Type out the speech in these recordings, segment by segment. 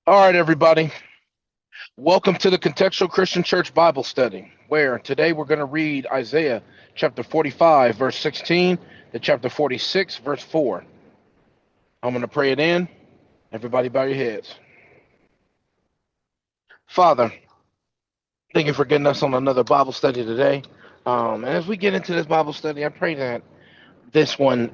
All right, everybody. Welcome to the Contextual Christian Church Bible study, where today we're going to read Isaiah chapter 45, verse 16, to chapter 46, verse 4. I'm going to pray it in. Everybody bow your heads. Father, thank you for getting us on another Bible study today. And as we get into this Bible study, I pray that this one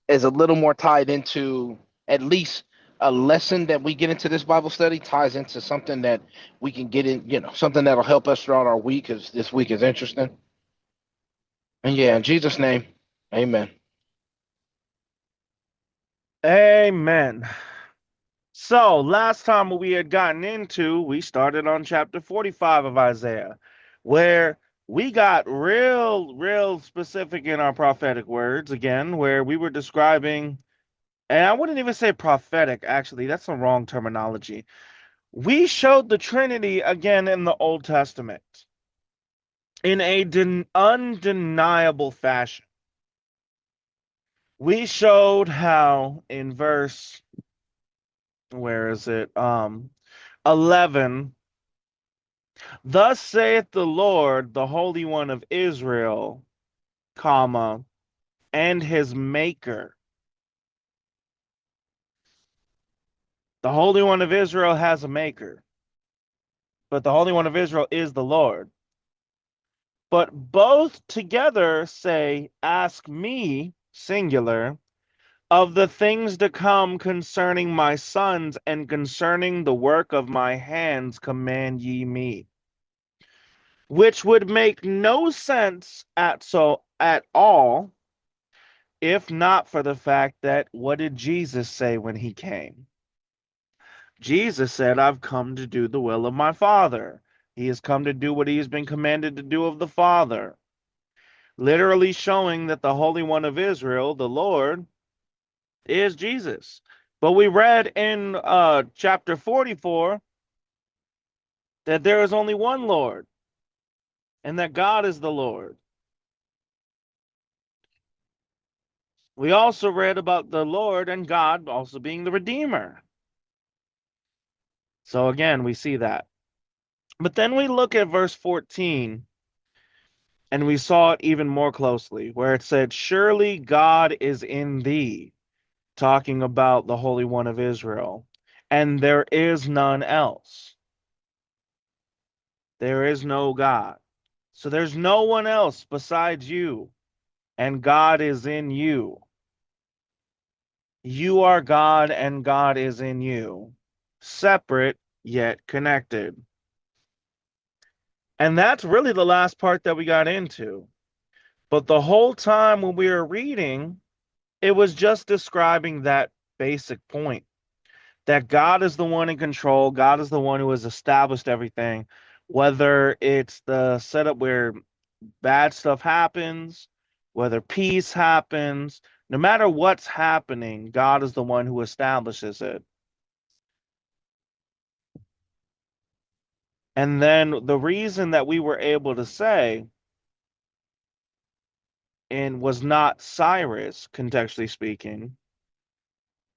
is a little more tied into at least a lesson that we get into this Bible study ties into something that we can get in, something that'll help us throughout our week because this week is interesting. And yeah, in Jesus' name, amen. Amen. So, last time we had gotten into, we started on chapter 45 of Isaiah, where we got real specific in our prophetic words again, where we were describing, and I wouldn't even say prophetic, actually, that's the wrong terminology. We showed the Trinity again in the Old Testament in a undeniable fashion. We showed how in verse, where is it? 11. Thus saith the Lord, the Holy One of Israel, comma, and his maker. The Holy One of Israel has a maker, but the Holy One of Israel is the Lord. But both together say, ask me, singular, of the things to come concerning my sons and concerning the work of my hands command ye me. Which would make no sense at all if not for the fact that what did Jesus say when he came? Jesus said, I've come to do the will of my Father. He has come to do what he has been commanded to do of the Father, literally showing that the Holy One of Israel, the Lord, is Jesus. But we read in chapter 44 that there is only one Lord and that God is the Lord. We also read about the Lord and God also being the Redeemer. So again, we see that. But then we look at verse 14 and we saw it even more closely, where it said, surely God is in thee, talking about the Holy One of Israel, and there is none else. There is no God. So there's no one else besides you, and God is in you. You are God, and God is in you, separate yet connected. And that's really the last part that we got into. But the whole time when we were reading, it was just describing that basic point that God is the one in control. God is the one who has established everything, whether it's the setup where bad stuff happens, whether peace happens, no matter what's happening, God is the one who establishes it. And then the reason that we were able to say, and was not Cyrus, contextually speaking,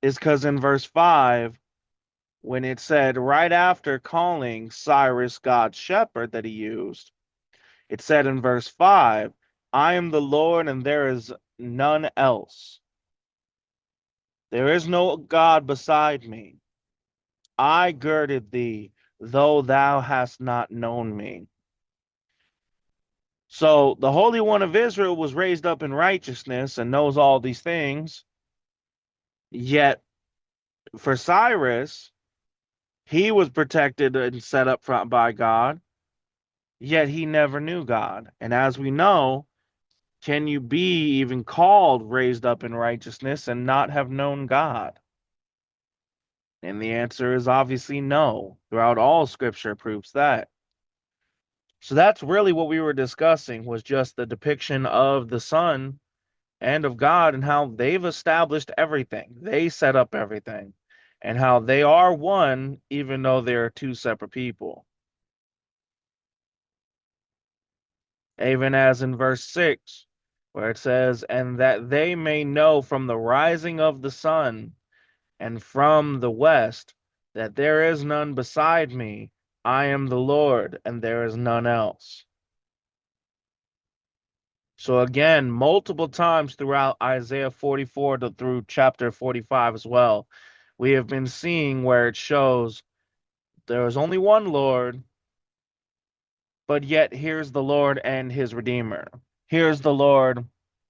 is because in verse 5, when it said right after calling Cyrus God's shepherd that he used, it said in verse 5, I am the Lord and there is none else. There is no God beside me. I girded thee, though thou hast not known me. So the Holy One of Israel was raised up in righteousness and knows all these things. Yet for Cyrus, he was protected and set up front by God, yet he never knew God. And as we know, can you be even called raised up in righteousness and not have known God? And the answer is obviously no. Throughout all scripture proves that. So that's really what we were discussing, was just the depiction of the Son and of God and how they've established everything. They set up everything and how they are one even though they're two separate people. Even as in verse 6, where it says, and that they may know from the rising of the sun and from the west that there is none beside me. I am the Lord, and there is none else. So again, multiple times throughout Isaiah 44 through chapter 45 as well, we have been seeing where it shows there is only one Lord, but yet here's the Lord and his Redeemer. Here's the Lord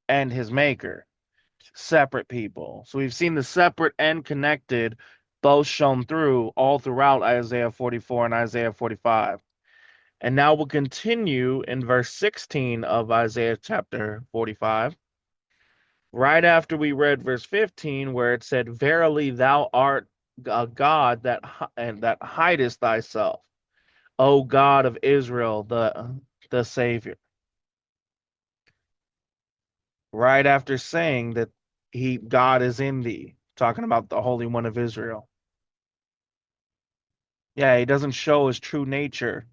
and his Maker. Separate people. So we've seen the separate and connected both shown through all throughout Isaiah 44 and Isaiah 45. And now we'll continue in verse 16 of Isaiah chapter 45, right after we read verse 15, where it said, Verily thou art a God that hidest thyself, O God of Israel, the Savior. Right after saying that God is in thee, talking about the Holy One of Israel. Yeah, he doesn't show his true nature.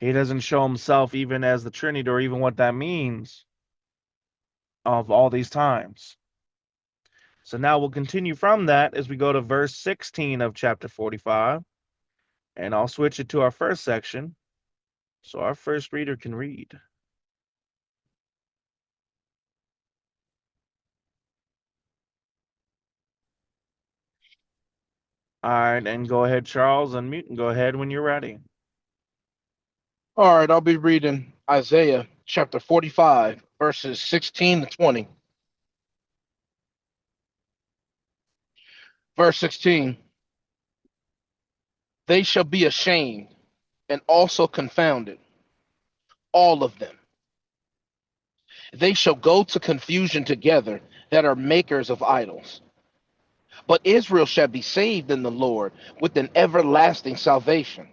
He doesn't show himself even as the Trinity or even what that means of all these times. So now we'll continue from that as we go to verse 16 of chapter 45. And I'll switch it to our first section so our first reader can read. All right, and go ahead, Charles, unmute and go ahead when you're ready. All right, I'll be reading Isaiah chapter 45, verses 16 to 20. Verse 16, they shall be ashamed and also confounded, all of them. They shall go to confusion together that are makers of idols. But Israel shall be saved in the Lord with an everlasting salvation.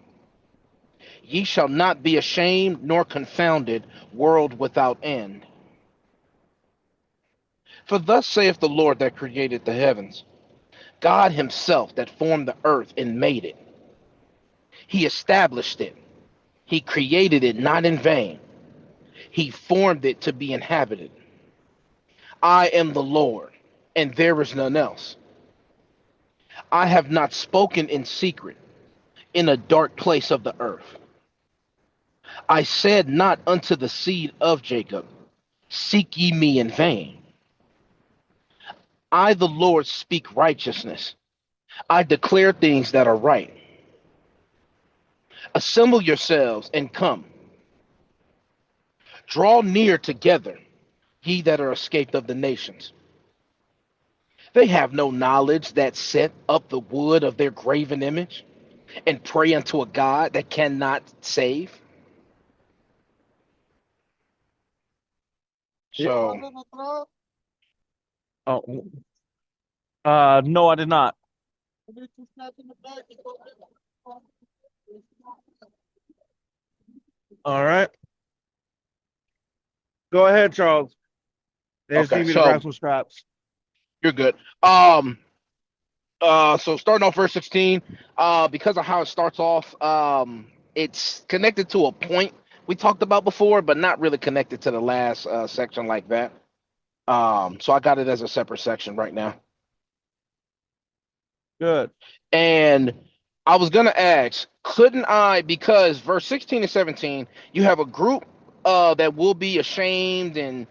Ye shall not be ashamed nor confounded, world without end. For thus saith the Lord that created the heavens, God himself that formed the earth and made it. He established it. He created it not in vain. He formed it to be inhabited. I am the Lord, and there is none else. I have not spoken in secret, in a dark place of the earth. I said not unto the seed of Jacob, seek ye me in vain. I, the Lord, speak righteousness. I declare things that are right. Assemble yourselves and come. Draw near together, ye that are escaped of the nations. They have no knowledge that set up the wood of their graven image and pray unto a God that cannot save. Yeah. So, Oh, no, I did not. All right. Go ahead, Charles. They just okay, need me to so grab some scraps. you're good. So starting off verse 16, because of how it starts off, it's connected to a point we talked about before, but not really connected to the last section like that. So I got it as a separate section right now. Good. And I was gonna ask, couldn't I, because verse 16 and 17, you have a group that will be ashamed, and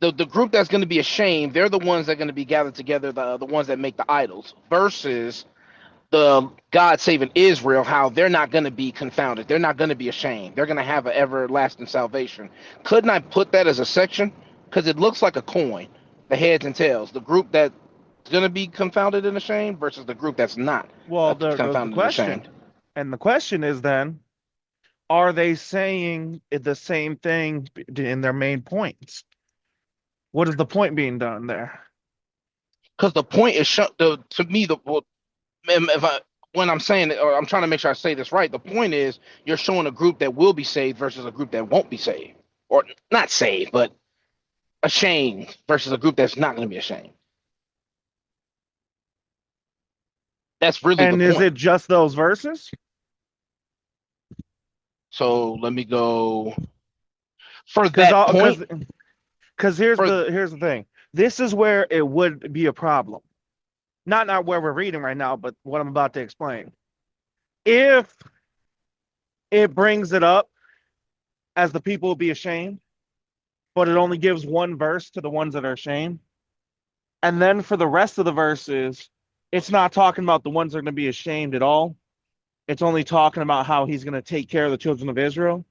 the group that's going to be ashamed, they're the ones that are going to be gathered together, the ones that make the idols, versus the God saving Israel, how they're not going to be confounded. They're not going to be ashamed. They're going to have an everlasting salvation. Couldn't I put that as a section? Because it looks like a coin, the heads and tails. The group that's going to be confounded and ashamed versus the group that's not Well, there goes the confounded and ashamed. question. And the question is then, are they saying the same thing in their main points? What is the point being done there? Because the point is, to me, well, if I, when I'm saying it, or I'm trying to make sure I say this right, the point is you're showing a group that will be saved versus a group that won't be saved, or not saved, but ashamed versus a group that's not going to be ashamed. That's really the And is point. it just those verses? So let me go for Because that point. because here's For the thing. This is where it would be a problem. not where we're reading right now, but what I'm about to explain. If it brings it up as the people will be ashamed, but it only gives one verse to the ones that are ashamed, and then for the rest of the verses, it's not talking about the ones that are going to be ashamed at all. It's only talking about how he's going to take care of the children of Israel.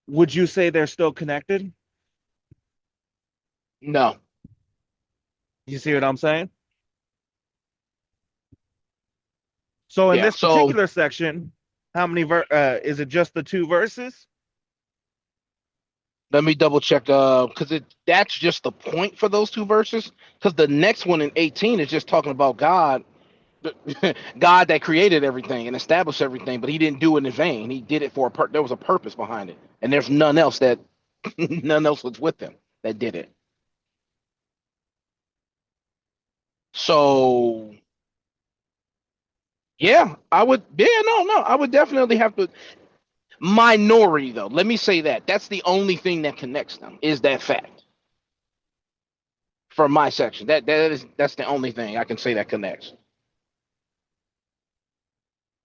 Would you say they're still connected? No. You see what I'm saying? So in Yeah. this So particular section, how many is it just the two verses? let me double check. Because that's just the point for those two verses. Because the next one in 18 is just talking about God, God that created everything and established everything, but He didn't do it in vain. He did it for there was a purpose behind it, and there's none else that none else was with Him that did it. So yeah, I would. Yeah, no, I would definitely have to. Minority though. Let me say that. That's the only thing that connects them is that fact. From my section, that's the only thing I can say that connects.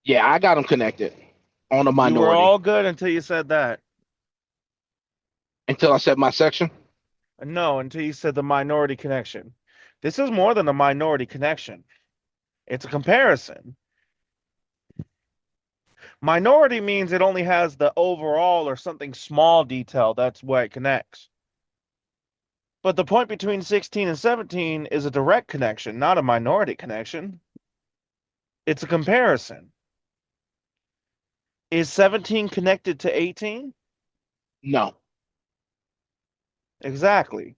Yeah, I got them connected on a You were minority all good until you said that. until I said my section. No, until you said the minority connection. This is more than a minority connection. It's a comparison. Minority means it only has the overall or something small detail. That's where it connects. But the point between 16 and 17 is a direct connection, not a minority connection. It's a comparison. Is 17 connected to 18? No. Exactly.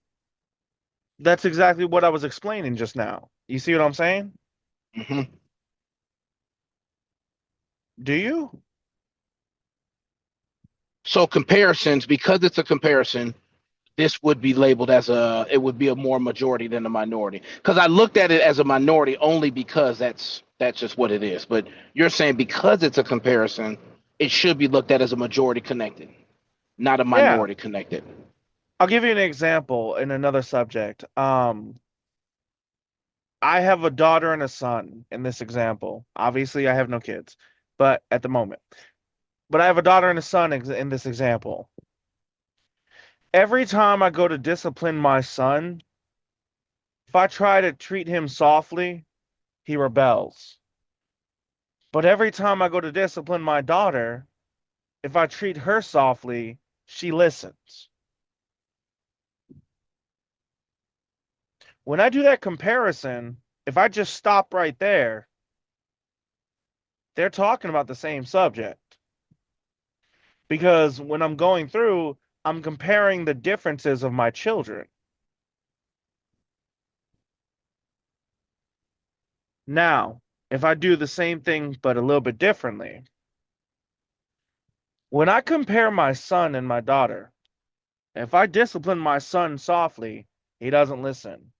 That's exactly what I was explaining just now. You see what I'm saying? Hmm. Do you? So comparisons, because it's a comparison, this would be labeled as it would be a more majority than a minority. Because I looked at it as a minority only because that's just what it is. But you're saying because it's a comparison, it should be looked at as a majority connected, not a Yeah. minority connected. I'll give you an example in another subject. I have a daughter and a son in this example. Obviously, I have no kids, but at the moment. But I have a daughter and a son in this example. Every time I go to discipline my son, if I try to treat him softly, he rebels. But every time I go to discipline my daughter, if I treat her softly, she listens. When I do that comparison, if I just stop right there, they're talking about the same subject. Because when I'm going through, I'm comparing the differences of my children. Now, if I do the same thing but a little bit differently, when I compare my son and my daughter, if I discipline my son softly, he doesn't listen.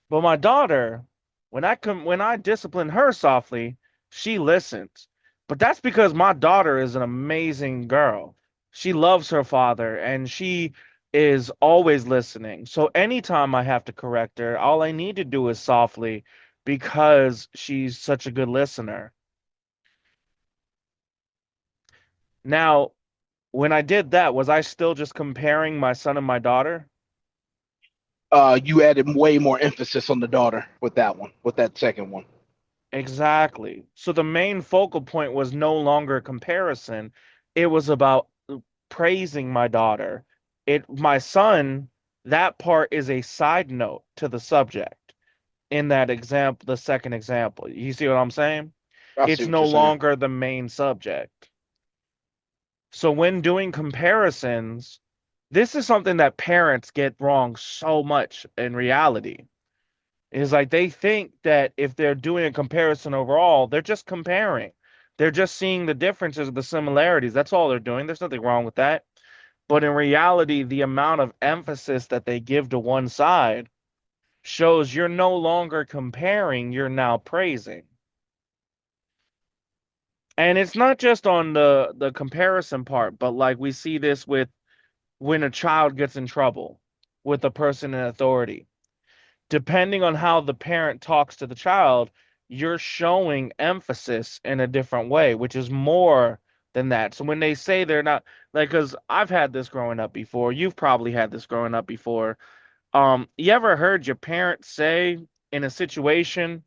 But my daughter, when I discipline her softly, she listens. But that's because my daughter is an amazing girl. She loves her father and she is always listening. So anytime I have to correct her, all I need to do is softly because she's such a good listener. Now, when I did that, was I still just comparing my son and my daughter? You added way more emphasis on the daughter with that one, with that second one. Exactly. So the main focal point was no longer a comparison. It was about praising my daughter. My son, that part is a side note to the subject in that example, the second example. You see what I'm saying? I see It's what no you're saying. longer the main subject. So when doing comparisons, this is something that parents get wrong so much in reality. Is like they think that if they're doing a comparison overall, they're just comparing. They're just seeing the differences, the similarities. That's all they're doing. There's nothing wrong with that. But in reality, the amount of emphasis that they give to one side shows you're no longer comparing, you're now praising. And it's not just on the comparison part, but like we see this with when a child gets in trouble with a person in authority. depending on how the parent talks to the child, you're showing emphasis in a different way, which is more than that. So when they say they're not, like, because I've had this growing up before, you've probably had this growing up before. You ever heard your parents say in a situation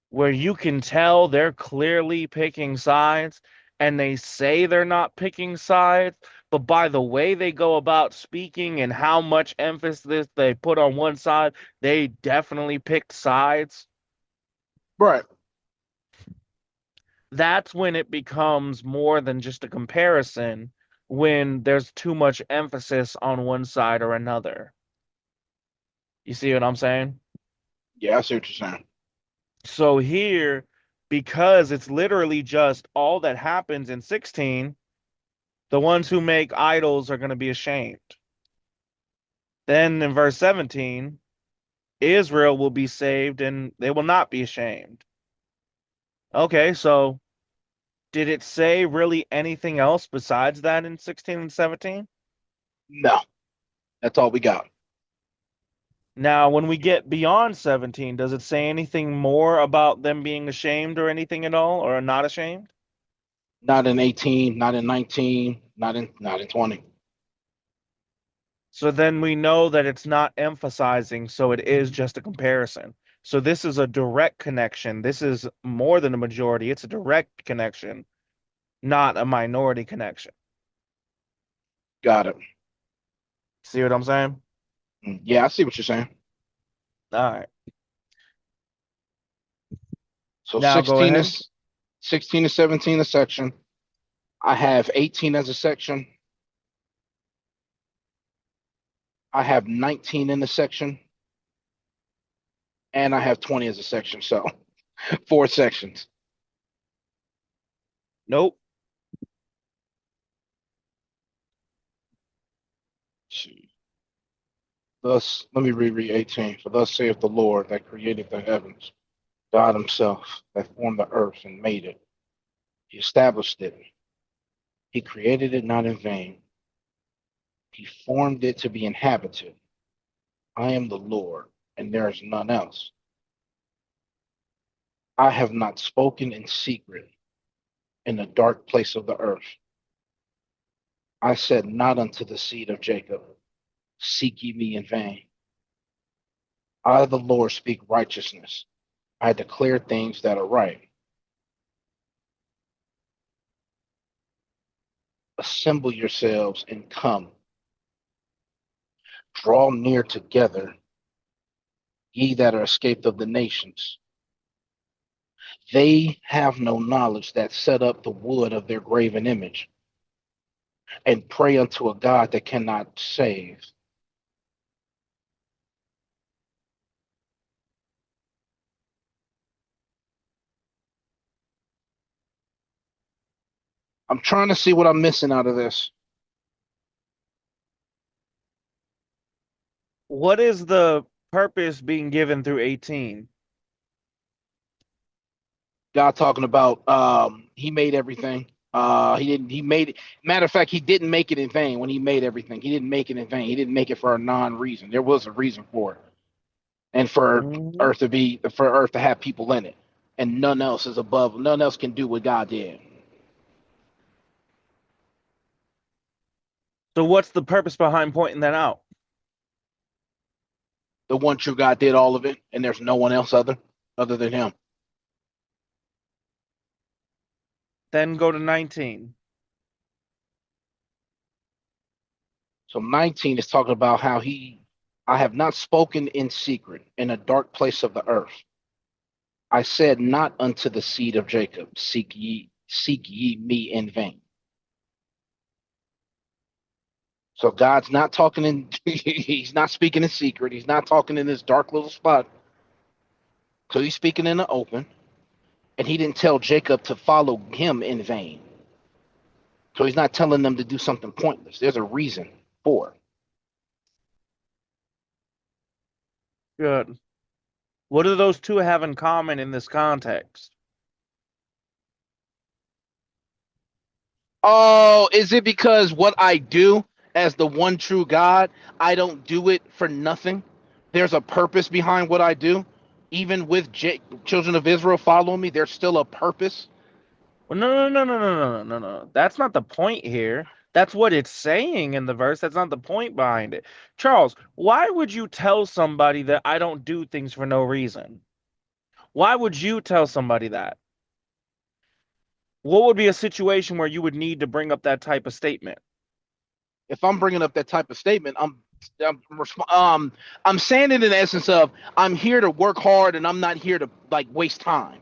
where you can tell they're clearly picking sides and they say they're not picking sides, but by the way they go about speaking and how much emphasis they put on one side, they definitely picked sides? Right. That's when it becomes more than just a comparison, when there's too much emphasis on one side or another. You see what I'm saying? Yeah, I see what you're saying. So here, because it's literally just all that happens in 16, the ones who make idols are going to be ashamed. Then in verse 17, Israel will be saved and they will not be ashamed. Okay, so did it say really anything else besides that in 16 and 17? No, that's all we got. Now, when we get beyond 17, does it say anything more about them being ashamed or anything at all, or not ashamed? Not in 18, not in 19, not in 20. So then we know that it's not emphasizing, so it is just a comparison. So this is a direct connection. This is more than a majority. It's a direct connection, not a minority connection. Got it. See what I'm saying? Yeah, I see what you're saying. All right. So Now go ahead. 16 is 17 a section. I have 18 as a section. I have 19 in the section, and I have 20 as a section. So four sections. Nope. Thus, let me reread 18. For thus saith the Lord that created the heavens, God himself that formed the earth and made it. He established it. He created it not in vain. He formed it to be inhabited. I am the Lord, and there is none else. I have not spoken in secret in the dark place of the earth. I said not unto the seed of Jacob, seek ye me in vain. I, the Lord, speak righteousness. I declare things that are right. Assemble yourselves and come. Draw near together, ye that are escaped of the nations. They have no knowledge that set up the wood of their graven image and pray unto a God that cannot save. I'm trying to see what I'm missing out of this. What is the purpose being given through 18? God talking about he made everything. He didn't he made it, matter of fact, he didn't make it in vain when he made everything. He didn't make it in vain. He didn't make it for a non-reason. There was a reason for it. And Mhm. for earth to have people in it. And none else is above, none else can do what God did. So what's the purpose behind pointing that out? The one true God did all of it, and there's no one else other than him. Then go to 19. So 19 is talking about how I have not spoken in secret in a dark place of the earth. I said not unto the seed of Jacob, seek ye me in vain. So God's not talking in, he's not speaking in secret. He's not talking in this dark little spot. So he's speaking in the open. And he didn't tell Jacob to follow him in vain. So he's not telling them to do something pointless. There's a reason for it. Good. What do those two have in common in this context? Oh, is it because what I do as the one true God, I don't do it for nothing? there's a purpose behind what I do. Even with children of Israel following me, there's still a purpose. Well, no, no, no, no, no, no, no, no, no. That's not the point here. That's what it's saying in the verse. That's not the point behind it. Charles, why would you tell somebody that I don't do things for no reason? Why would you tell somebody that? What would be a situation where you would need to bring up that type of statement? If I'm bringing up that type of statement, I'm I'm saying it in the essence of I'm here to work hard and I'm not here to like waste time.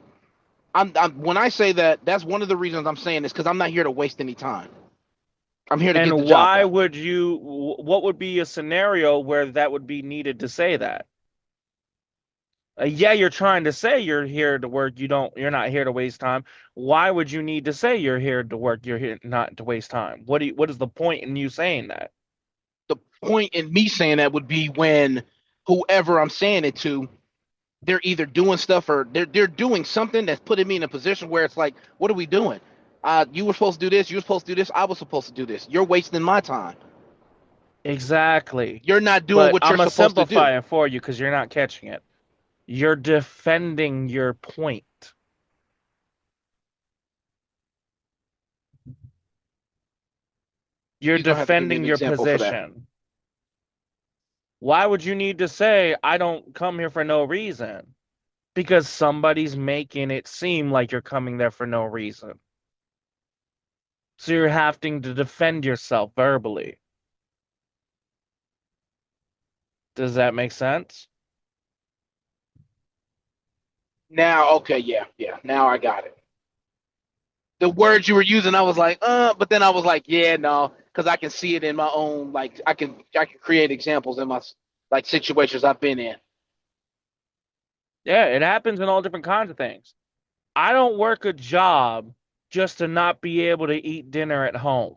I'm when I say that, that's one of the reasons I'm saying this because I'm not here to waste any time. I'm here to get the And job why done. would you, what would be a scenario where that would be needed to say that? Yeah, you're trying to say you're here to work. You're not here to waste time. Why would you need to say you're here to work? You're here not to waste time. What is the point in you saying that? The point in me saying that would be when whoever I'm saying it to, they're either doing stuff or they're doing something that's putting me in a position where it's like, what are we doing? You were supposed to do this. You were supposed to do this. I was supposed to do this. You're wasting my time. Exactly. You're not doing But what I'm you're gonna supposed to do. simplify it for you because you're not catching it. You're defending your point. You're He's gonna have to give me an defending your example for that. position. Why would you need to say, I don't come here for no reason? Because somebody's making it seem like you're coming there for no reason. So you're having to defend yourself verbally. Does that make sense? Now, okay, yeah, yeah. Now I got it. The words you were using, I was like, but then I was like, yeah, no, because I can see it in my own, like, I can create examples in my like situations I've been in. Yeah, it happens in all different kinds of things. I don't work a job just to not be able to eat dinner at home.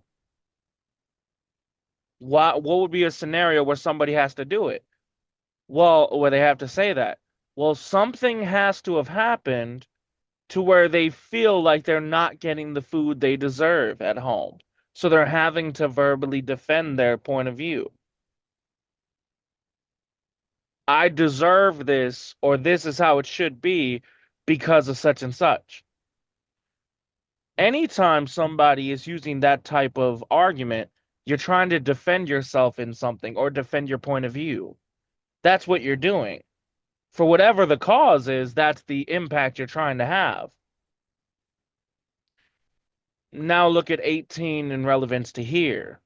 What would be a scenario where somebody has to do it? Well, where they have to say that. Well, something has to have happened to where they feel like they're not getting the food they deserve at home. So they're having to verbally defend their point of view. I deserve this, or this is how it should be because of such and such. Anytime somebody is using that type of argument, you're trying to defend yourself in something or defend your point of view. That's what you're doing. For whatever the cause is, that's the impact you're trying to have. Now look at 18 in relevance to here.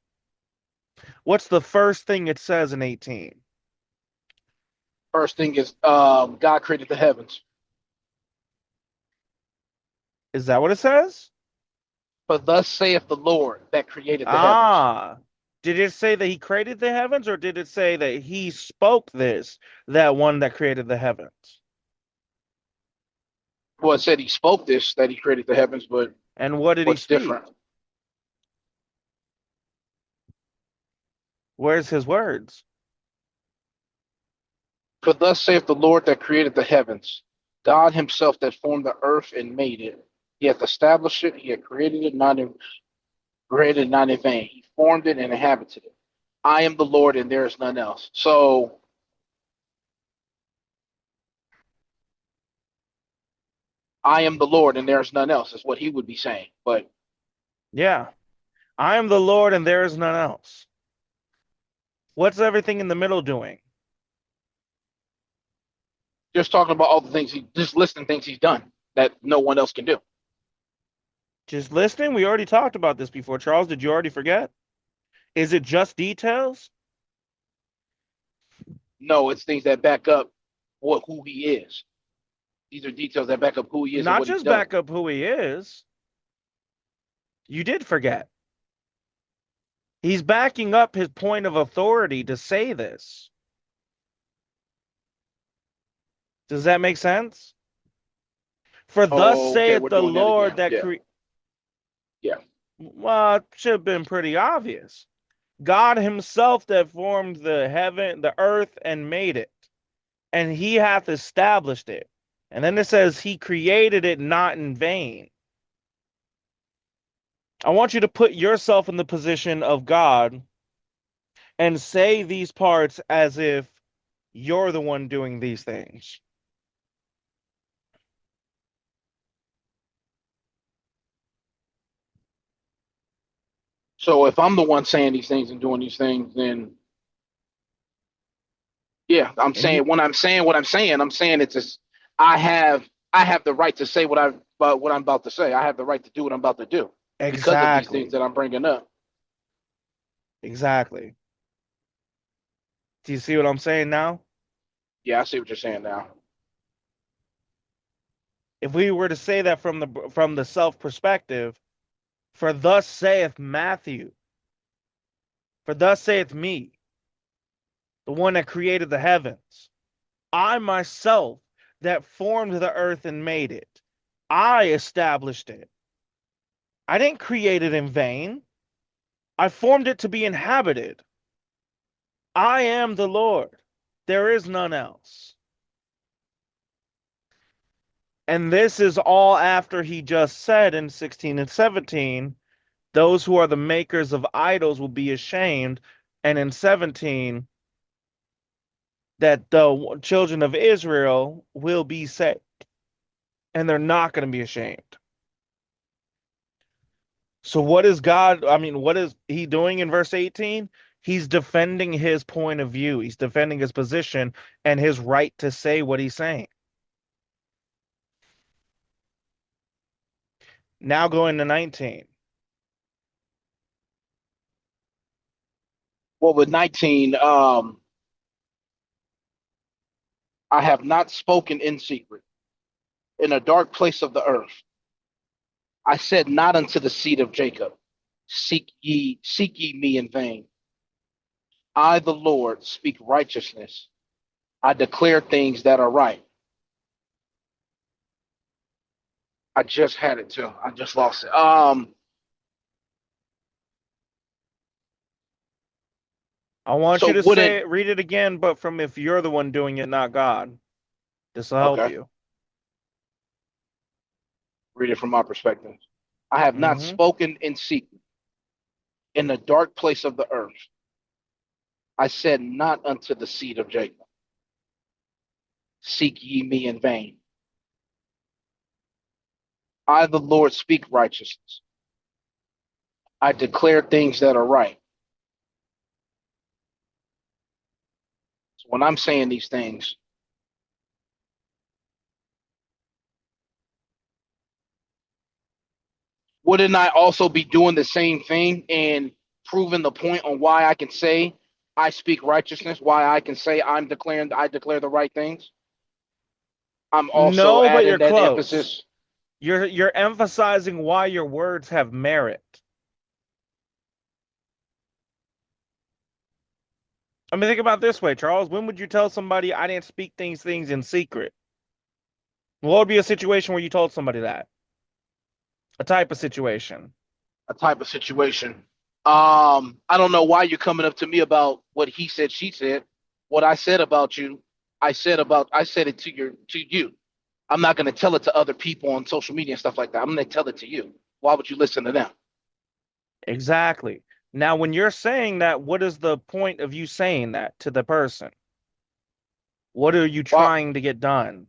What's the first thing it says in 18? First thing is, God created the heavens. Is that what it says? For thus saith the Lord that created the heavens. Ah, did it say that he created the heavens, or did it say that he spoke this, that one that created the heavens? Well, it said he spoke this, that he created the heavens, but And what did he what's speak? different? Where's his words? For thus saith the Lord that created the heavens, God himself that formed the earth and made it. He hath established it, he had created not in vain. He formed it and inhabited it. I am the Lord and there is none else. So I am the Lord and there is none else, is what he would be saying. But Yeah, I am the Lord and there is none else. What's everything in the middle doing? just talking about all the things just listing things he's done that no one else can do. Just listening? We already talked about this before. Charles, did you already forget? Is it just details? No, it's things that back up who he is. These are details that back up who he is and Not what he's just done. back up who he is. You did forget. He's backing up his point of authority to say this. Does that make sense? For thus Oh, okay, saith we're the doing that Lord again. that Yeah, yeah. well, it should have been pretty obvious. God himself that formed the heaven, the earth, and made it, and he hath established it. And then it says he created it not in vain. I want you to put yourself in the position of God and say these parts as if You're the one doing these things. So if I'm the one saying these things and doing these things, then yeah, I'm And you saying when I'm saying what I'm saying it's just I have I have the right to say what I'm about to say. I have the right to do what I'm about to do because of these things exactly, that I'm bringing up. exactly. Do you see what I'm saying now? Yeah, I see what you're saying now. If we were to say that from the self perspective, for thus saith Matthew, for thus saith me, the one that created the heavens, I myself that formed the earth and made it, I established it. I didn't create it in vain. I formed it to be inhabited. I am the Lord. There is none else. And this is all after he just said in 16 and 17, those who are the makers of idols will be ashamed. And in 17, that the children of Israel will be saved. And they're not going to be ashamed. So what is God? I mean, what is he doing in verse 18? He's defending his point of view. He's defending his position and his right to say what he's saying. Now going to 19. Well, with 19, I have not spoken in secret in a dark place of the earth. I said not unto the seed of Jacob, seek ye me in vain. I, the Lord, speak righteousness. I declare things that are right. I just had it too. I just lost it. I want So you to wouldn't say it, read it again, but from if you're the one doing it, not God. This will help okay, you. read it from my perspective. I have not Hmm. spoken in secret in the dark place of the earth. I said not unto the seed of Jacob, seek ye me in vain. I, the Lord, speak righteousness. I declare things that are right. So when I'm saying these things, wouldn't I also be doing the same thing and proving the point on why I can say I speak righteousness, why I can say I declare the right things? I'm also No, but you're adding that close. emphasis. You're emphasizing why your words have merit. I mean, think about it this way, Charles. When would you tell somebody I didn't speak things in secret? What would be a situation where you told somebody that? A type of situation. A type of situation. I don't know why you're coming up to me about what he said, she said. What I said about you, I said it to you. I'm not going to tell it to other people on social media and stuff like that. I'm going to tell it to you. Why would you listen to them? Exactly. Now, when you're saying that, what is the point of you saying that to the person? What are you Well, trying to get done?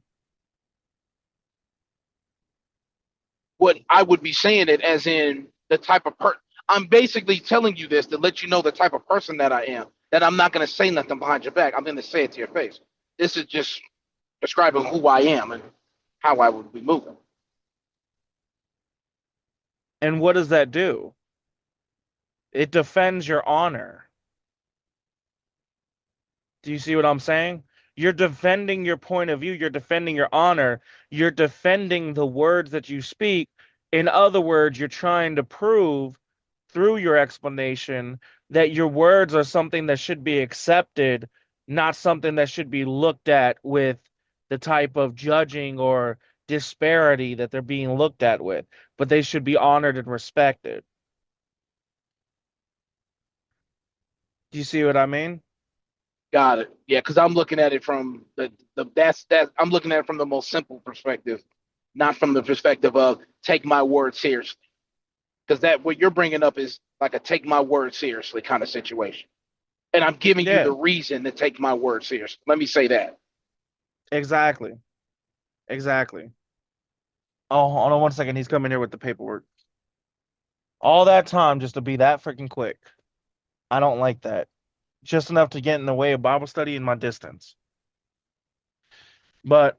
what I would be saying it as in the type of person. I'm basically telling you this to let you know the type of person that I am. That I'm not going to say nothing behind your back. I'm going to say it to your face. This is just describing who I am and how I would be moving. And what does that do? It defends your honor. Do you see what I'm saying? You're defending your point of view. You're defending your honor. You're defending the words that you speak. In other words, you're trying to prove through your explanation that your words are something that should be accepted, not something that should be looked at with the type of judging or disparity that they're being looked at with, but they should be honored and respected. Do you see what I mean? Got it. Yeah, because I'm looking at it from the that's that I'm looking at it from the most simple perspective, not from the perspective of take my word seriously. Because that what you're bringing up is like a take my word seriously kind of situation. And I'm giving you Yeah, the reason to take my word serious. Let me say that. exactly. Exactly. Oh, hold on one second. He's coming here with the paperwork. All that time just to be that freaking quick. I don't like that. Just enough to get in the way of Bible study in my distance. But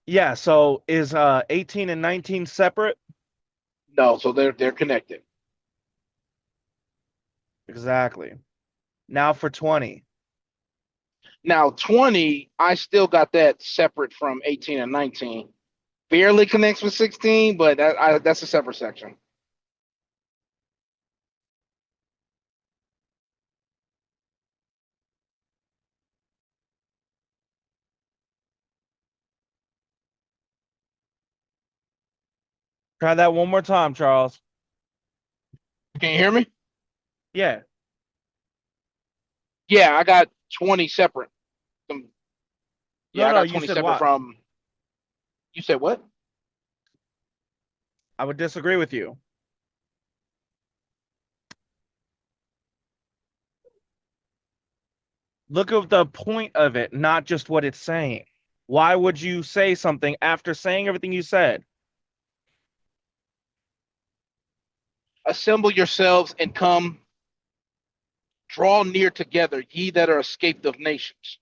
yeah, so is 18 and 19 separate? No, so they're connected. Exactly. Now for 20. Now 20, I still got that separate from 18 and 19. Barely connects with 16, but that's a separate section. Try that one more time, Charles. Can you hear me? Yeah. Yeah, I got 20 separate. Yeah, No, I no, got you 20 said separate what? from. You said what? I would disagree with you. Look at the point of it, not just what it's saying. Why would you say something after saying everything you said? Assemble yourselves and come, draw near together, ye that are escaped of nations.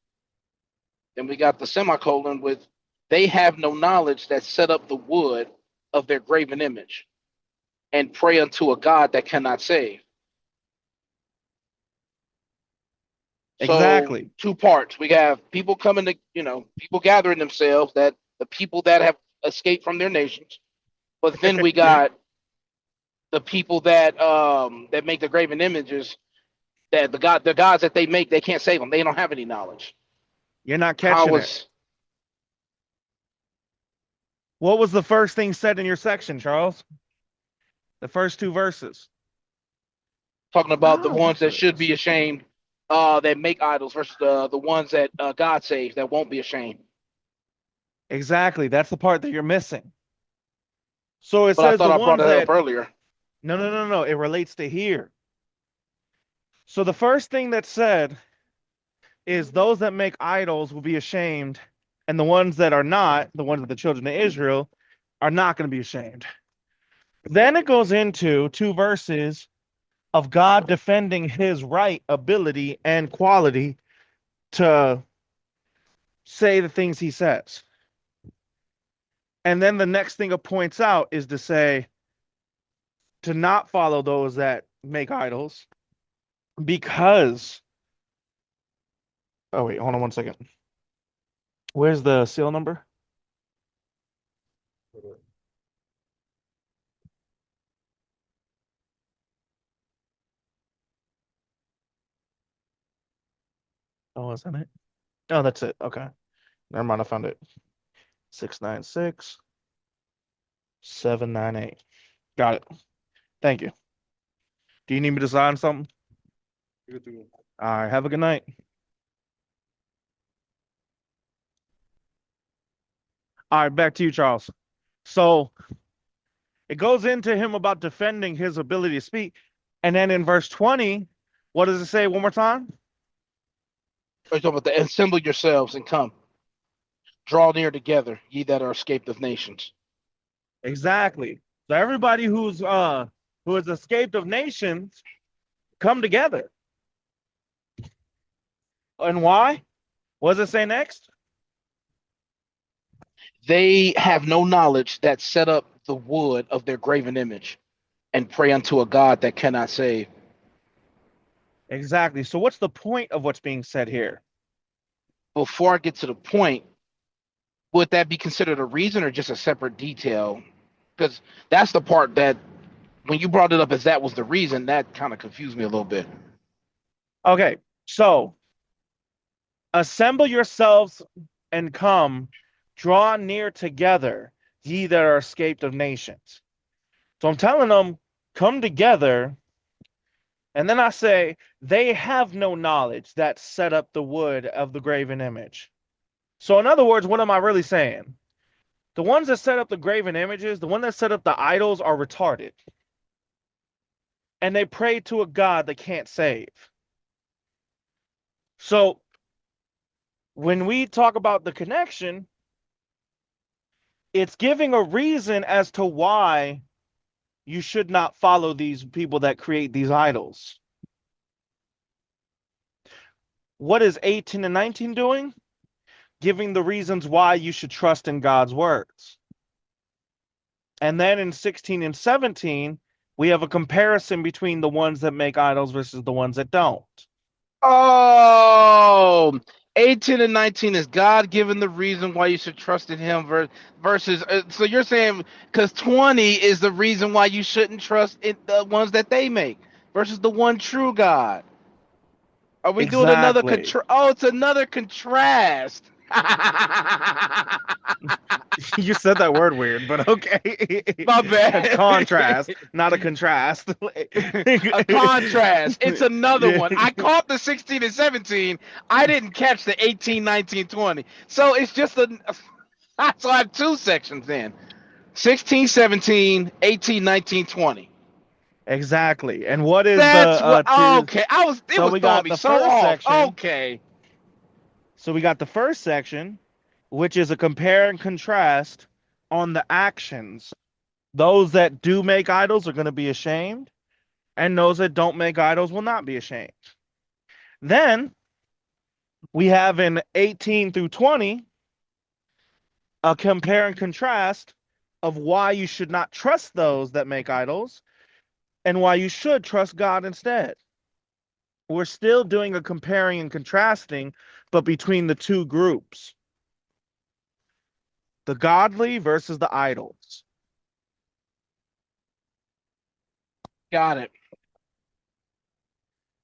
Then we got the semicolon with, they have no knowledge that set up the wood of their graven image and pray unto a God that cannot save. So Exactly. two parts. We have people coming to, people gathering themselves, that the people that have escaped from their nations. But then we got the people that make the graven images, that the gods that they make, they can't save them. They don't have any knowledge. You're not How catching it. was What was the first thing said in your section, Charles? The first two verses. talking about the Oh, ones yes, that it should is. be ashamed, that make idols versus the ones that God saves that won't be ashamed. Exactly. That's the part that you're missing. So it But I says thought the I brought ones it up that, earlier. no, no, no, no. It relates to here. So the first thing that's said is those that make idols will be ashamed, and the ones that are not, the ones of the children of Israel, are not going to be ashamed. Then it goes into two verses of God defending his right, ability, and quality to say the things he says. And then the next thing it points out is to say to not follow those that make idols because, oh, wait, hold on one second. Where's the seal number? Oh, is that it? Oh, that's it. Okay. Never mind. I found it. 696 798. Got it. Thank you. Do you need me to sign something? All right. Have a good night. All right. Back to you, Charles. So it goes into him about defending his ability to speak. And then in verse 20, what does it say one more time? We're talking about the assemble yourselves and come, draw near together, ye that are escaped of nations. Exactly. So everybody who has escaped of nations come together. And why? What does it say next? They have no knowledge that set up the wood of their graven image and pray unto a God that cannot save. Exactly. So what's the point of what's being said here? Before I get to the point, would that be considered a reason or just a separate detail? Because that's the part that, when you brought it up as that was the reason, that kind of confused me a little bit. Okay. So assemble yourselves and come, draw near together, ye that are escaped of nations. So I'm telling them, come together. And then I say, they have no knowledge that set up the wood of the graven image. So, in other words, what am I really saying? The ones that set up the graven images, the ones that set up the idols are retarded. And they pray to a God that can't save. So when we talk about the connection, it's giving a reason as to why you should not follow these people that create these idols. What is 18 and 19 doing? Giving the reasons why you should trust in God's words. And then in 16 and 17, we have a comparison between the ones that make idols versus the ones that don't. Oh, 18 and 19 is God given the reason why you should trust in Him versus. So you're saying because 20 is the reason why you shouldn't trust in the ones that they make versus the one true God. Are we doing another Exactly. contra? Oh, it's another contrast. You said that word weird, but okay. My A bad. contrast, not a contrast. A contrast. It's another Yeah. one. I caught the 16 and 17. I didn't catch the 18, 19, 20. So it's just a. So I have two sections then 16, 17, 18, 19, 20. Exactly. And what is the That's what. two? Okay. It So was we throwing got me the so first off. section. Okay. So we got the first section, which is a compare and contrast on the actions. Those that do make idols are going to be ashamed, and those that don't make idols will not be ashamed. Then we have in 18 through 20 a compare and contrast of why you should not trust those that make idols and why you should trust God instead. We're still doing a comparing and contrasting, but between the two groups, the godly versus the idols. Got it.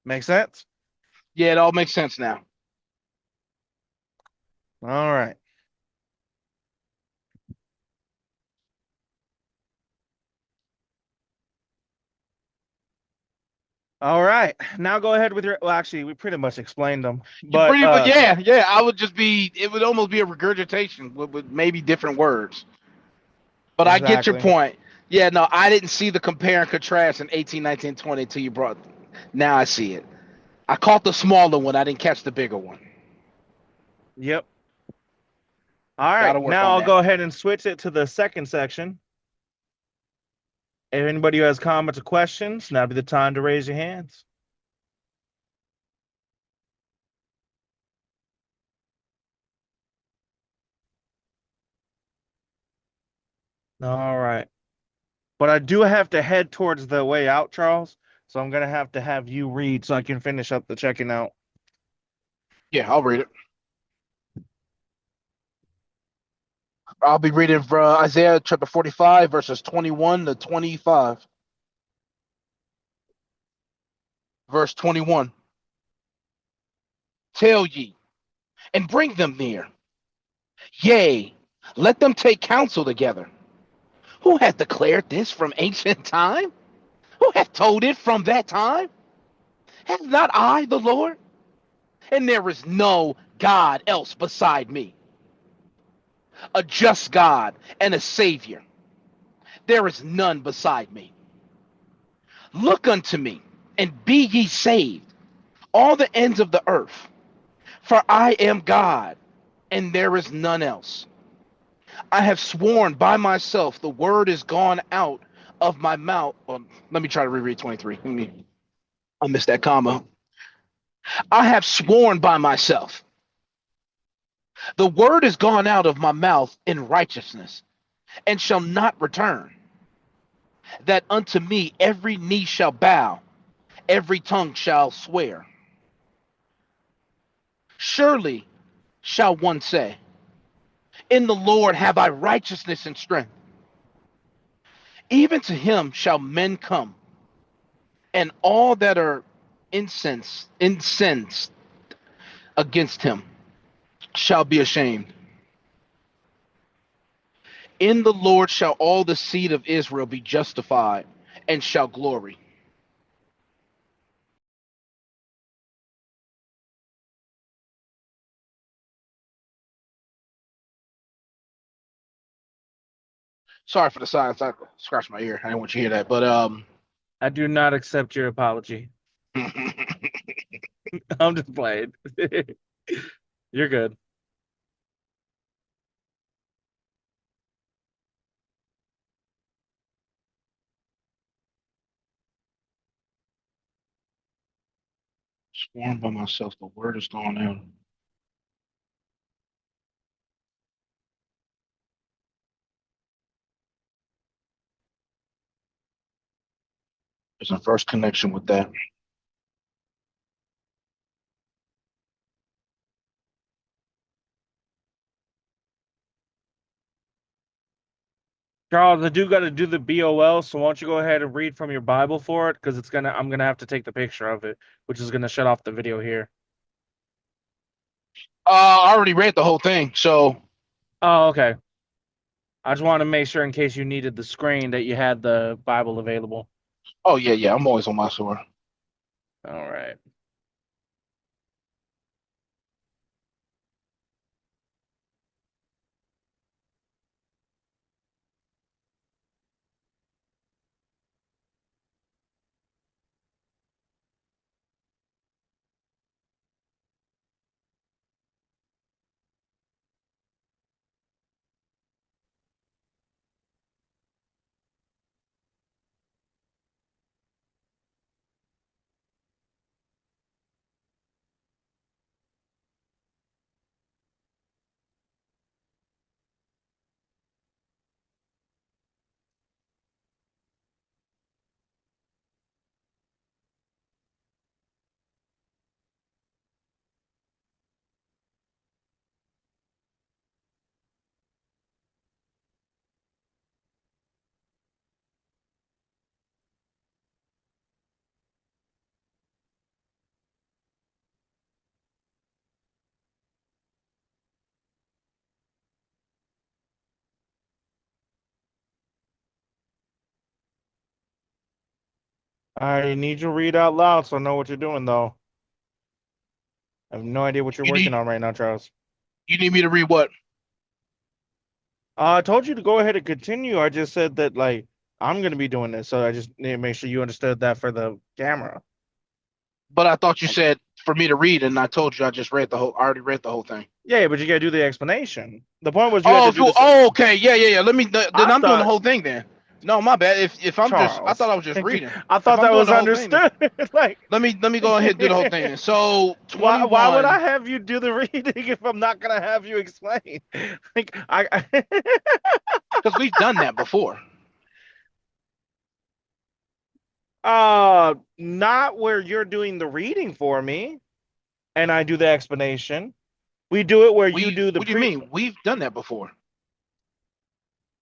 Make sense? Yeah, it all makes sense now. All right. All right. Now go ahead with your. Well, actually, we pretty much explained them, You but pretty, but yeah, yeah. I would just be. It would almost be a regurgitation with maybe different words. But I get your exactly. point. Yeah, no, I didn't see the compare and contrast in 18, 19, 20 until you brought. Now I see it. I caught the smaller one. I didn't catch the bigger one. Yep. All Got right. to work Now on I'll that. go ahead and switch it to the second section. If anybody who has comments or questions, now be the time to raise your hands. All right. But I do have to head towards the way out, Charles. So I'm going to have you read so I can finish up the checking out. Yeah, I'll read it. I'll be reading Isaiah chapter 45, verses 21 to 25. Verse 21. Tell ye, and bring them near. Yea, let them take counsel together. Who hath declared this from ancient time? Who hath told it from that time? Have not I the Lord? And there is no God else beside me, a just God and a Savior. There is none beside me. Look unto me, and be ye saved, all the ends of the earth. For I am God, and there is none else. I have sworn by myself, the word is gone out of my mouth. Well, let me try to reread 23. I missed that comma. I have sworn by myself, the word is gone out of my mouth in righteousness, and shall not return, that unto me every knee shall bow, every tongue shall swear. Surely shall one say, in the Lord have I righteousness and strength. Even to him shall men come, and all that are incensed against him shall be ashamed. In the Lord shall all the seed of Israel be justified, and shall glory. Sorry for the silence. I scratched my ear. I didn't want you to hear that. But I do not accept your apology. I'm just playing. You're good. Sworn by myself, the word is gone out. There's a first connection with that. Charles, I do got to do the BOL, so why don't you go ahead and read from your Bible for it? Because I'm gonna have to take the picture of it, which is gonna shut off the video here. I already read the whole thing, so Oh, okay. I just want to make sure in case you needed the screen that you had the Bible available. oh yeah, yeah, I'm always on my sword. All right. I need you to read out loud so I know what you're doing, though. I have no idea what you're You working need on right now, Charles. you need me to read what? I told you to go ahead and continue. I just said that, like, I'm gonna be doing this, so I just need to make sure you understood that for the camera. But I thought you said for me to read, and I told you I just read the whole. I already read the whole thing. Yeah, but you gotta do the explanation. The point was you had Oh, to if do you, this. oh, okay, yeah, yeah, yeah. Then I I'm doing the thought, whole thing then. No, my bad. If I'm just, I Charles, thought I was just reading. I If thought I'm that doing was the whole thing, then understood. Like, let me go ahead and do the whole thing. Then. So why would I 21, have you do the reading if I'm not gonna have you explain? Like, because we've done that before. not where you're doing the reading for me and I do the explanation. We do it where you We, do the what do you pre. mean? We've done that before.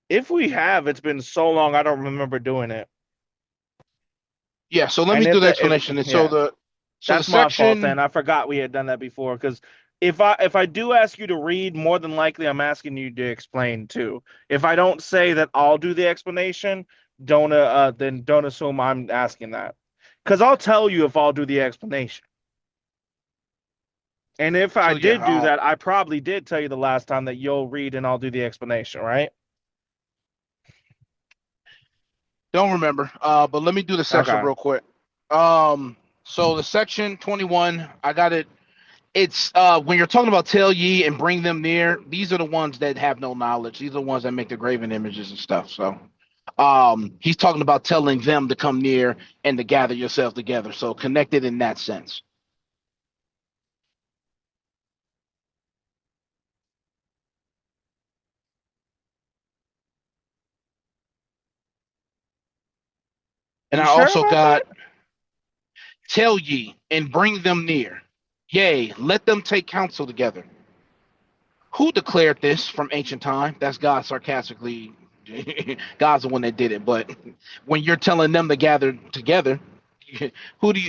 If we have, it's been so long I don't remember doing it. Yeah. So let And me do if the the if explanation. And yeah, so the that's my fault then. section. I forgot we had done that before because if I do ask you to read, more than likely I'm asking you to explain too. If I don't say that I'll do the explanation, don't then don't assume I'm asking that. Because I'll tell you if I'll do the explanation. And if I So yeah, did do that, I probably did tell you the last time that you'll read and I'll do the explanation, right? don't remember. But let me do the section Okay. real quick. So the section 21, I got it. It's when you're talking about tell ye and bring them near, these are the ones that have no knowledge. These are the ones that make the graven images and stuff. So he's talking about telling them to come near and to gather yourself together. So connected in that sense. And You I sure also about that? got tell ye and bring them near. Yea, let them take counsel together. Who declared this from ancient time? That's God sarcastically. God's the one that did it. But when you're telling them to gather together, who do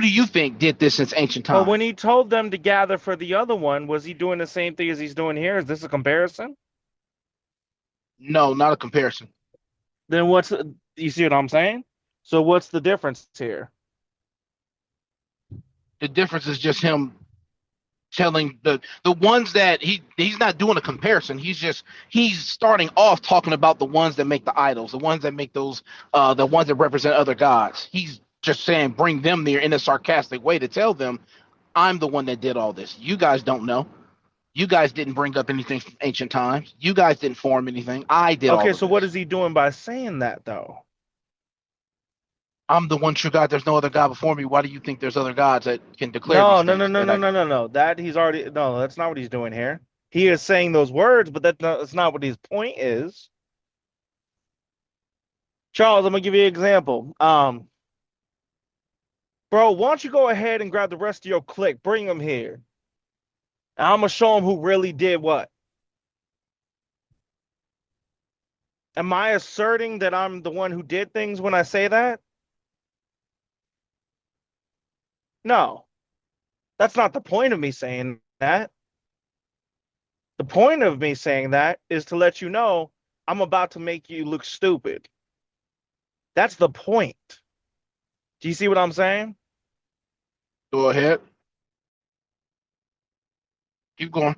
you think did this since ancient But time? when he told them to gather for the other one, was he doing the same thing as he's doing here? Is this a comparison? No, not a comparison. Then you see what I'm saying? So what's the difference here? The difference is just him telling the ones that he's not doing a comparison. He's starting off talking about the ones that make the idols, the ones that make those the ones that represent other gods. He's just saying bring them there in a sarcastic way to tell them I'm the one that did all this. You guys don't know. You guys didn't bring up anything from ancient times. You guys didn't form anything. I did Okay, all of so what this. is he doing by saying that though? I'm the one true God. There's no other God before me. Why do you think there's other gods that can declare No, these no, no, things? no, no, no, no, no. That he's already no, that's not what he's doing here. He is saying those words, but that's not what his point is. Charles, I'm gonna give you an example. Bro, why don't you go ahead and grab the rest of your clique, bring them here. And I'm gonna show them who really did what. Am I asserting that I'm the one who did things when I say that? No, that's not the point of me saying that. The point of me saying that is to let you know I'm about to make you look stupid. That's the point. Do you see what I'm saying? Go ahead. Keep going.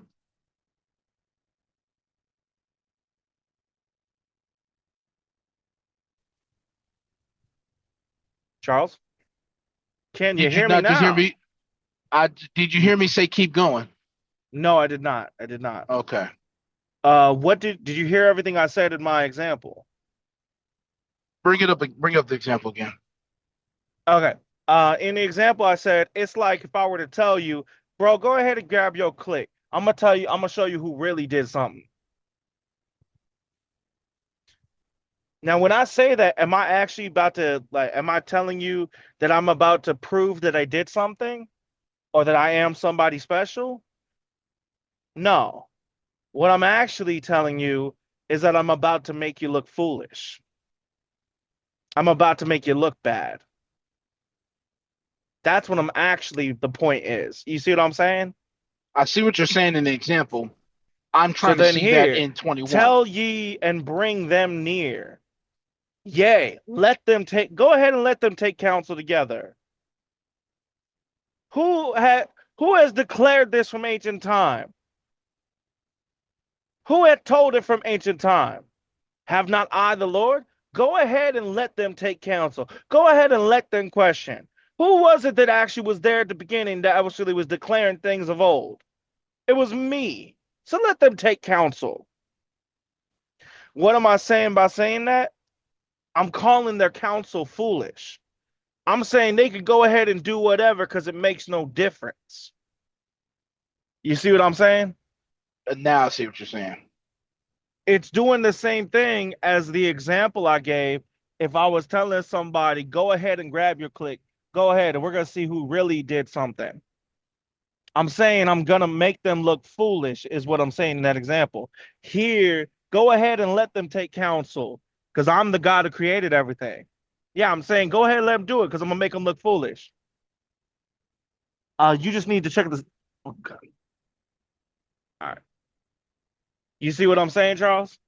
Charles, can you Did you hear me not just hear now? me? Did you hear me say keep going? No, I did not. I did not. Okay. What did you hear everything I said in my example? Bring it up. Bring up the example again. Okay. In the example I said, it's like if I were to tell you, bro, go ahead and grab your click. I'm gonna tell you, I'm gonna show you who really did something. Now, when I say that, am I actually about to am I telling you that I'm about to prove that I did something or that I am somebody special? No. What I'm actually telling you is that I'm about to make you look foolish. I'm about to make you look bad. That's what I'm actually the point is. You see what I'm saying? I see what you're saying in the example. I'm So trying to then see that here, in 21. tell ye and bring them near. Yea, let them take, go ahead and let them take counsel together. Who had, who has declared this from ancient time? Who had told it from ancient time? Have not I the Lord? Go ahead and let them take counsel. Go ahead and let them question. Who was it that actually was there at the beginning that actually was declaring things of old? It was me. So let them take counsel. What am I saying by saying that? I'm calling their counsel foolish. I'm saying they could go ahead and do whatever because it makes no difference. You see what I'm saying? And now I see what you're saying. It's doing the same thing as the example I gave. If I was telling somebody, go ahead and grab your click, go ahead, and we're going to see who really did something. I'm saying I'm going to make them look foolish, is what I'm saying in that example. Here, go ahead and let them take counsel because I'm the God who created everything. Yeah, I'm saying go ahead and let them do it because I'm going to make them look foolish. You just need to check this. Okay. All right. You see what I'm saying, Charles?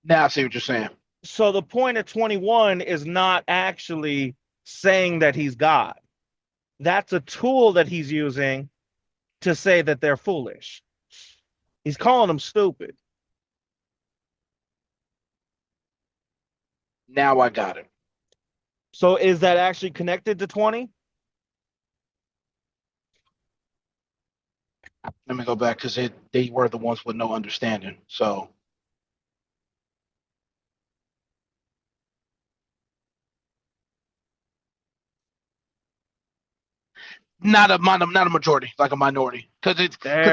Now I see what you're saying. So the point of 21 is not actually saying that he's God. That's a tool that he's using to say that they're foolish. He's calling them stupid. Now I got it. So is that actually connected to 20? Let me go back because they were the ones with no understanding. So not a majority, like a minority. Because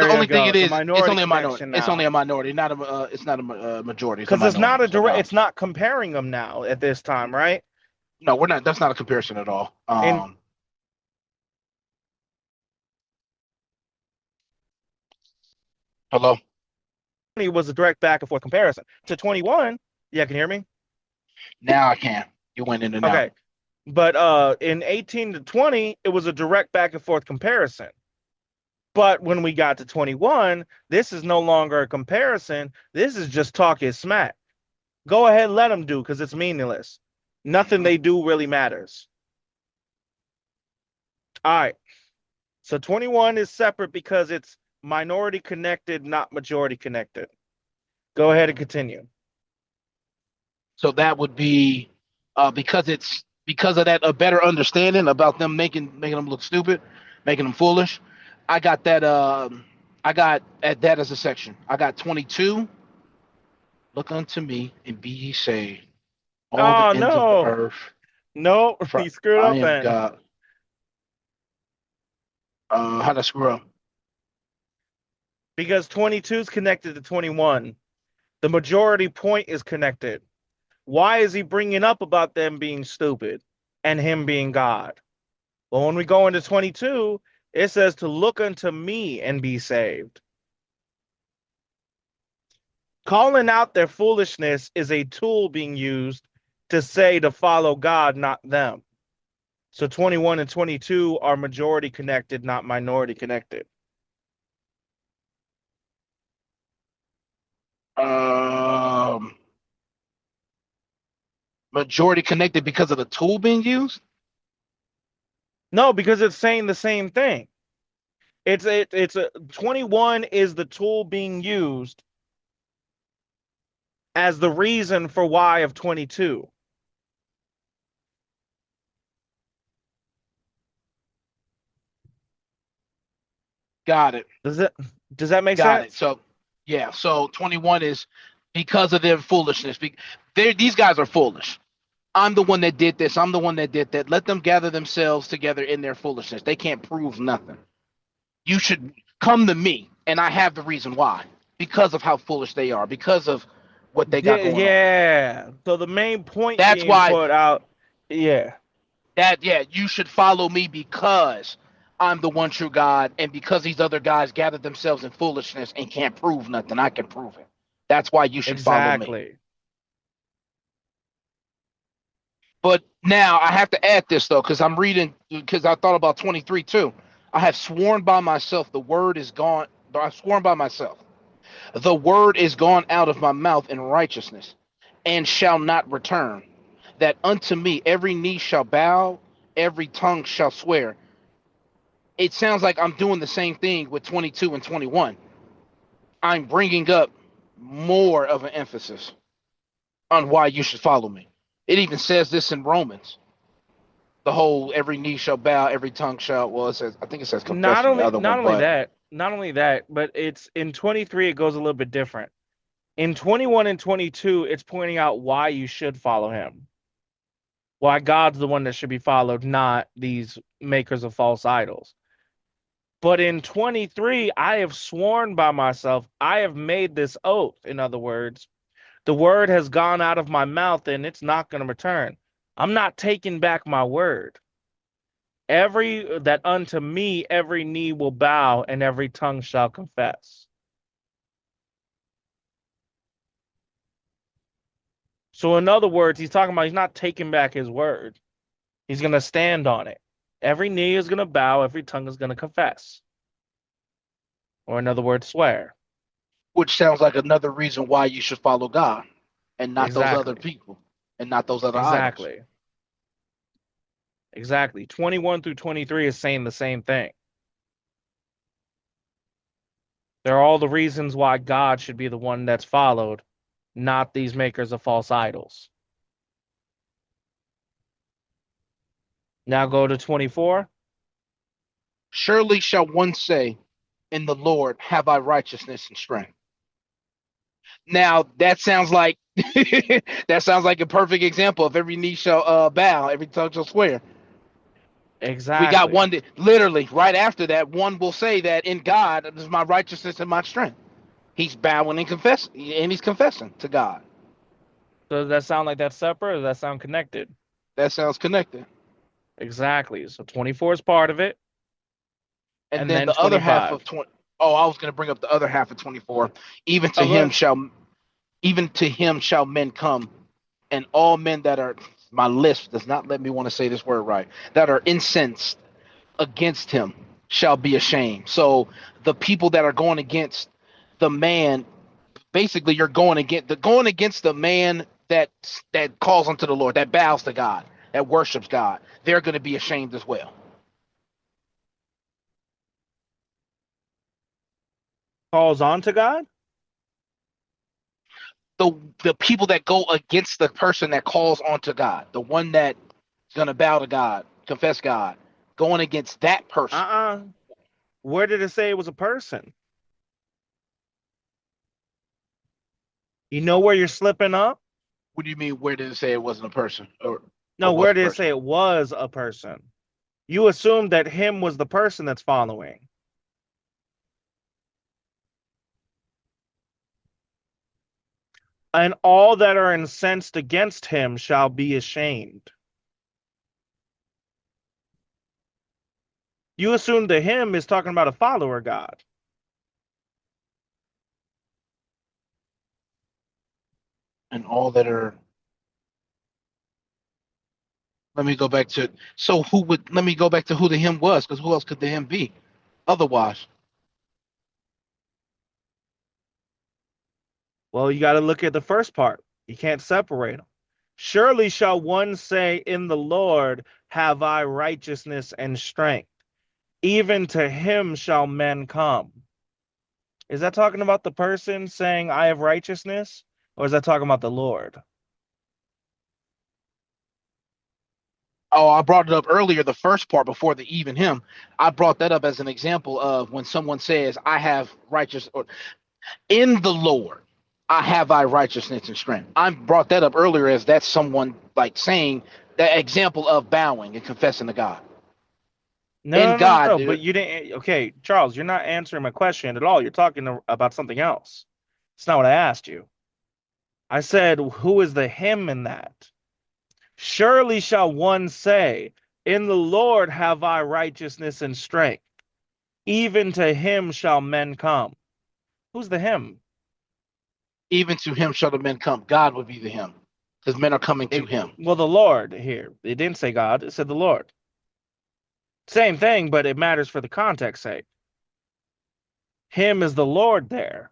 the There you only thing go. it It's a is, it's minority only a minority. connection It's only a now. minority, not a it's not a majority. It's a Because it's not minority. a So direct, now, it's not comparing them now at this time, right? no, we're not. That's not a comparison at all. And Hello. it was a direct back and forth comparison. To 21, yeah, can you hear me? Now I can. You went in and out. Okay. But in 18 to 20, it was a direct back and forth comparison. But when we got to 21, this is no longer a comparison. This is just talking smack. Go ahead and let them do because it's meaningless. Nothing Mhm. they do really matters. All right. So 21 is separate because it's minority connected, not majority connected. Go ahead and continue. So that would be because of that a better understanding about them making them look stupid, making them foolish. I got that. I got at that as a section. I got 22. Look unto me and be ye saved, all the Oh ends of the no, earth. no, For he screwed I up am then God. How'd I screw up? because 22 is connected to 21. The majority point is connected. Why is he bringing up about them being stupid and him being God? Well, when we go into 22, it says to look unto me and be saved. Calling out their foolishness is a tool being used to say to follow God, not them. So 21 and 22 are majority connected, not minority connected. Um, Majority connected because of the tool being used. No, because it's saying the same thing. It's a 21 is the tool being used as the reason for why of 22. Got it. Does it does that make Got it. sense? So, yeah. So 21 is because of their foolishness. These guys are foolish. I'm the one that did this. I'm the one that did that. Let them gather themselves together in their foolishness. They can't prove nothing. You should come to me, and I have the reason why. Because of how foolish they are. Because of what they got going on. Yeah. So the main point That's being why put out, yeah, you should follow me because I'm the one true God, and because these other guys gathered themselves in foolishness and can't prove nothing, I can prove it. That's why you should follow me. exactly. But now I have to add this though, because I'm reading because I thought about 23 too. I have sworn by myself, the word is gone. I've sworn by myself, the word is gone out of my mouth in righteousness, and shall not return. That unto me every knee shall bow, every tongue shall swear. It sounds like I'm doing the same thing with 22 and 21. I'm bringing up more of an emphasis on why you should follow me. It even says this in Romans. The whole every knee shall bow, every tongue shall. Well, it says I think it says confess Not in the only other one, but not only that, but it's in 23 it goes a little bit different. In 21 and 22, it's pointing out why you should follow him. Why God's the one that should be followed, not these makers of false idols. But in 23, I have sworn by myself, I have made this oath. In other words, the word has gone out of my mouth and it's not going to return. I'm not taking back my word. Every that unto me every knee will bow and every tongue shall confess. So in other words, he's talking about he's not taking back his word. He's going to stand on it. Every knee is going to bow, every tongue is going to confess. Or in other words, swear. which sounds like another reason why you should follow God and not those other Exactly. people and not those other idols. Exactly. Exactly. 21 through 23 is saying the same thing. They're all the reasons why God should be the one that's followed, not these makers of false idols. Now go to 24. Surely shall one say, in the Lord have I righteousness and strength. Now that sounds like that sounds like a perfect example of every knee shall bow, every tongue shall swear. We got Exactly. one that literally right after that, one will say that in God is my righteousness and my strength. He's bowing and confessing, and he's confessing to God. So does that sound like that's separate or does that sound connected? That sounds connected. Exactly. So 24 is part of it, And and then then the other half 25. of 20. Oh, I was going to bring up the other half of 24. Even to Oh, him good. shall, even to him shall men come, and all men that are, my list does not let me want to say this word right, that are incensed against him shall be ashamed. So the people that are going against the man, basically you're going against the man that calls unto the Lord, that bows to God, that worships God. They're going to be ashamed as well. Calls on to God? The people that go against the person that calls onto God, the one that's going to bow to God, confess God, going against that person. Uh-uh. Where did it say it was a person? You know where you're slipping up? What do you mean? Where did it say it wasn't a person or No, was where a did it person? say it was a person? You assumed that him was the person that's following. And all that are incensed against him shall be ashamed. You assume the him is talking about a follower God. And all that are. Let me go back to. So who would? Let me go back to who the him was, because who else could the him be? Otherwise, Well, you got to look at the first part. You can't separate them. Surely shall one say, in the Lord have I righteousness and strength. Even to him shall men come. Is that talking about the person saying, I have righteousness? Or is that talking about the Lord? oh, I brought it up earlier, the first part before the even him. I brought that up as an example of when someone says, "I have righteous," or in the Lord, I have thy righteousness and strength. I brought that up earlier as that's someone like saying that example of bowing and confessing to God. In No, no, no, God, no. But you didn't. Okay, Charles, you're not answering my question at all. You're talking about something else. It's not what I asked you. I said, who is the him in that? Surely shall one say, in the Lord have I righteousness and strength. Even to him shall men come. Who's the him? even to him shall the men come. God would be the him, because men are coming to him. Well, the Lord here. It didn't say God, it said the Lord. Same thing, but it matters for the context sake. Him is the Lord there.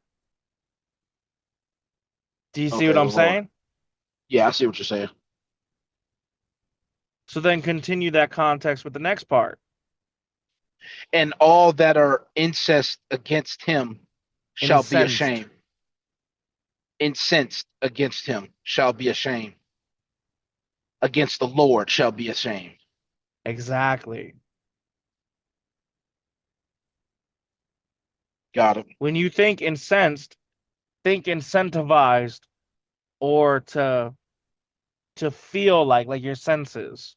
Do you see Okay, what the I'm Lord. saying? Yeah, I see what you're saying. So then continue that context with the next part. And all that are incensed against him shall be Incensed. ashamed. Incensed against him shall be ashamed. Against the Lord shall be ashamed. Exactly. Got him. When you think incensed, think incentivized or to feel like your senses.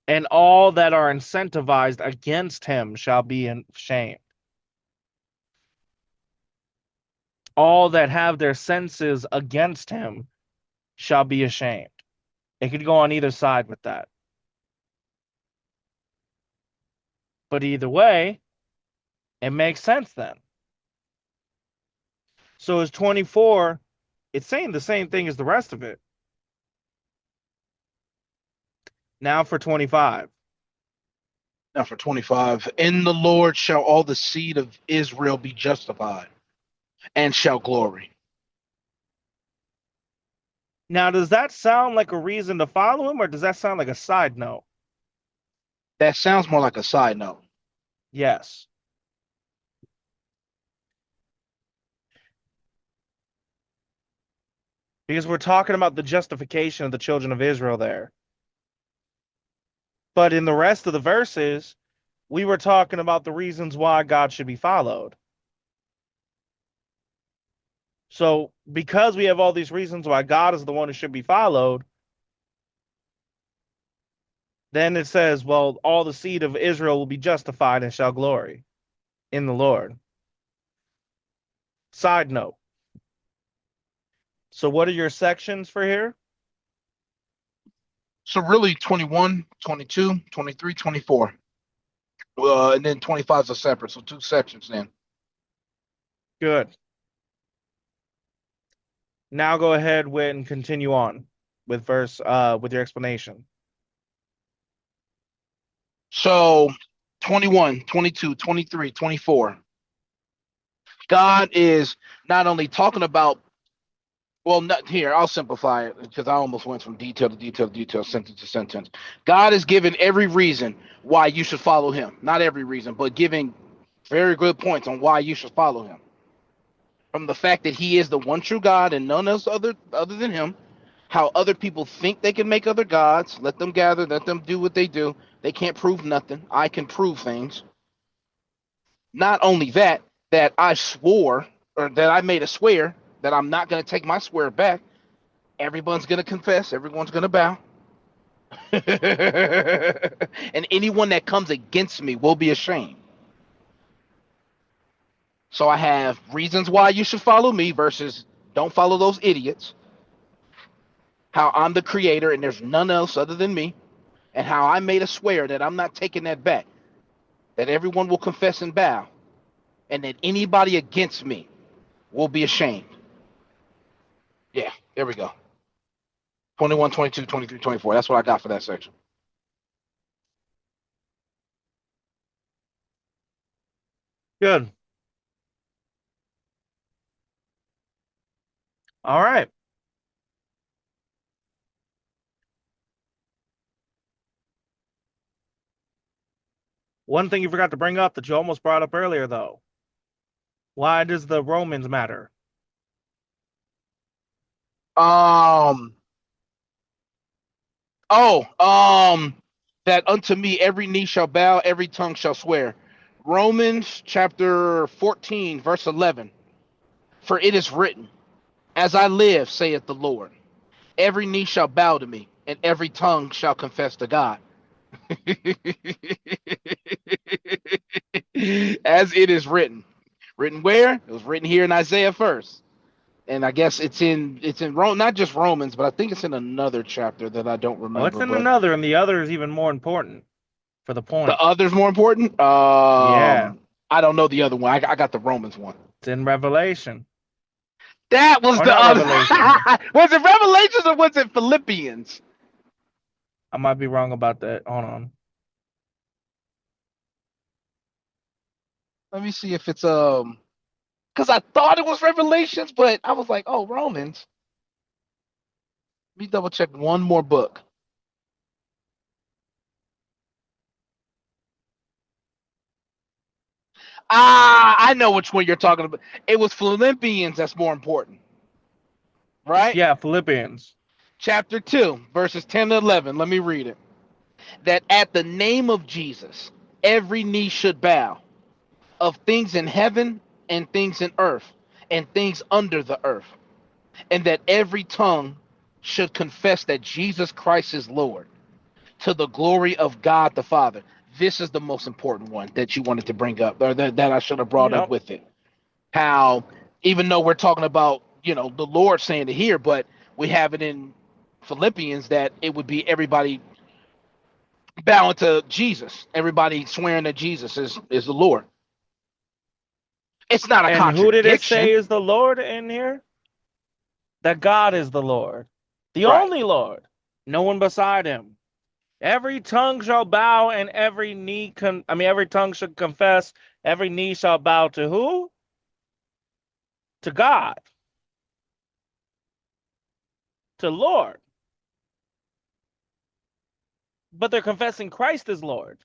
And all that are incentivized against him shall be in shame. All that have their senses against him shall be ashamed. It could go on either side with that. But either way, it makes sense then. So is 24, it's saying the same thing as the rest of it. Now for 25. Now for 25. In the Lord shall all the seed of Israel be justified and shall glory. Now, does that sound like a reason to follow him, or does that sound like a side note? That sounds more like a side note. Yes. Because we're talking about the justification of the children of Israel there. But in the rest of the verses, we were talking about the reasons why God should be followed. So, because we have all these reasons why God is the one who should be followed, then it says, well, all the seed of Israel will be justified and shall glory in the Lord. Side note. So, what are your sections for here? So really 21, 22, 23, 24. And then 25 is separate. So two sections then. Good. Now go ahead and continue on with with your explanation. So 21, 22, 23, 24. God is not only talking about, well, not here, I'll simplify it because I almost went from detail to detail to detail, sentence to sentence. God is giving every reason why you should follow him. Not every reason, but giving very good points on why you should follow him. From the fact that he is the one true God and none else other than him, How other people think they can make other gods. Let them gather, let them do what they do. They can't prove nothing. I can prove things. Not only that, that I swore, or that I made a swear that I'm not going to take my swear back. Everyone's going to confess. Everyone's going to bow. And anyone that comes against me will be ashamed. So I have reasons why you should follow me versus don't follow those idiots. How I'm the creator and there's none else other than me. And how I made a swear that I'm not taking that back. That everyone will confess and bow. And that anybody against me will be ashamed. Yeah, there we go. 21, 22, 23, 24. That's what I got for that section. Good. All right. One thing you forgot to bring up that you almost brought up earlier, though. Why does the Romans matter? Um, oh, that unto me every knee shall bow, every tongue shall swear. Romans chapter 14, verse 11. For it is written, as I live, saith the Lord, every knee shall bow to me, and every tongue shall confess to God. As it is written. Written where? It was written here in Isaiah first. And I guess it's in Rome, not just Romans, but I think it's in another chapter that I don't Oh, it's remember. in But another, and the other is even more important for the the point. other's more important. Yeah, I don't know the other one. I got the Romans one. it's in Revelation. That was Or the not other. Revelation. Was it Revelations or was it Philippians? I might be wrong about that. Hold on. Let me see if it's because I thought it was Revelations, but I was like, oh, Romans. Let me double check one more book. I know which one you're talking about. It was Philippians that's more important, right? Yeah, Philippians. Chapter 2, verses 10 to 11. Let me read it. That at the name of Jesus, every knee should bow, of things in heaven and things in earth and things under the earth, and that every tongue should confess that Jesus Christ is Lord, to the glory of God the Father. This is the most important one that you wanted to bring up, or that I should have brought up Yep. with it. How, even though we're talking about, the Lord saying it here, but we have it in Philippians that it would be everybody bowing to Jesus, everybody swearing that Jesus is the Lord. It's not a And who did it say contradiction. is the Lord in here? That God is the Lord, the Right. only Lord, no one beside him. Every tongue shall bow, and every every tongue should confess. Every knee shall bow to who? To God, to Lord. But they're confessing Christ is Lord.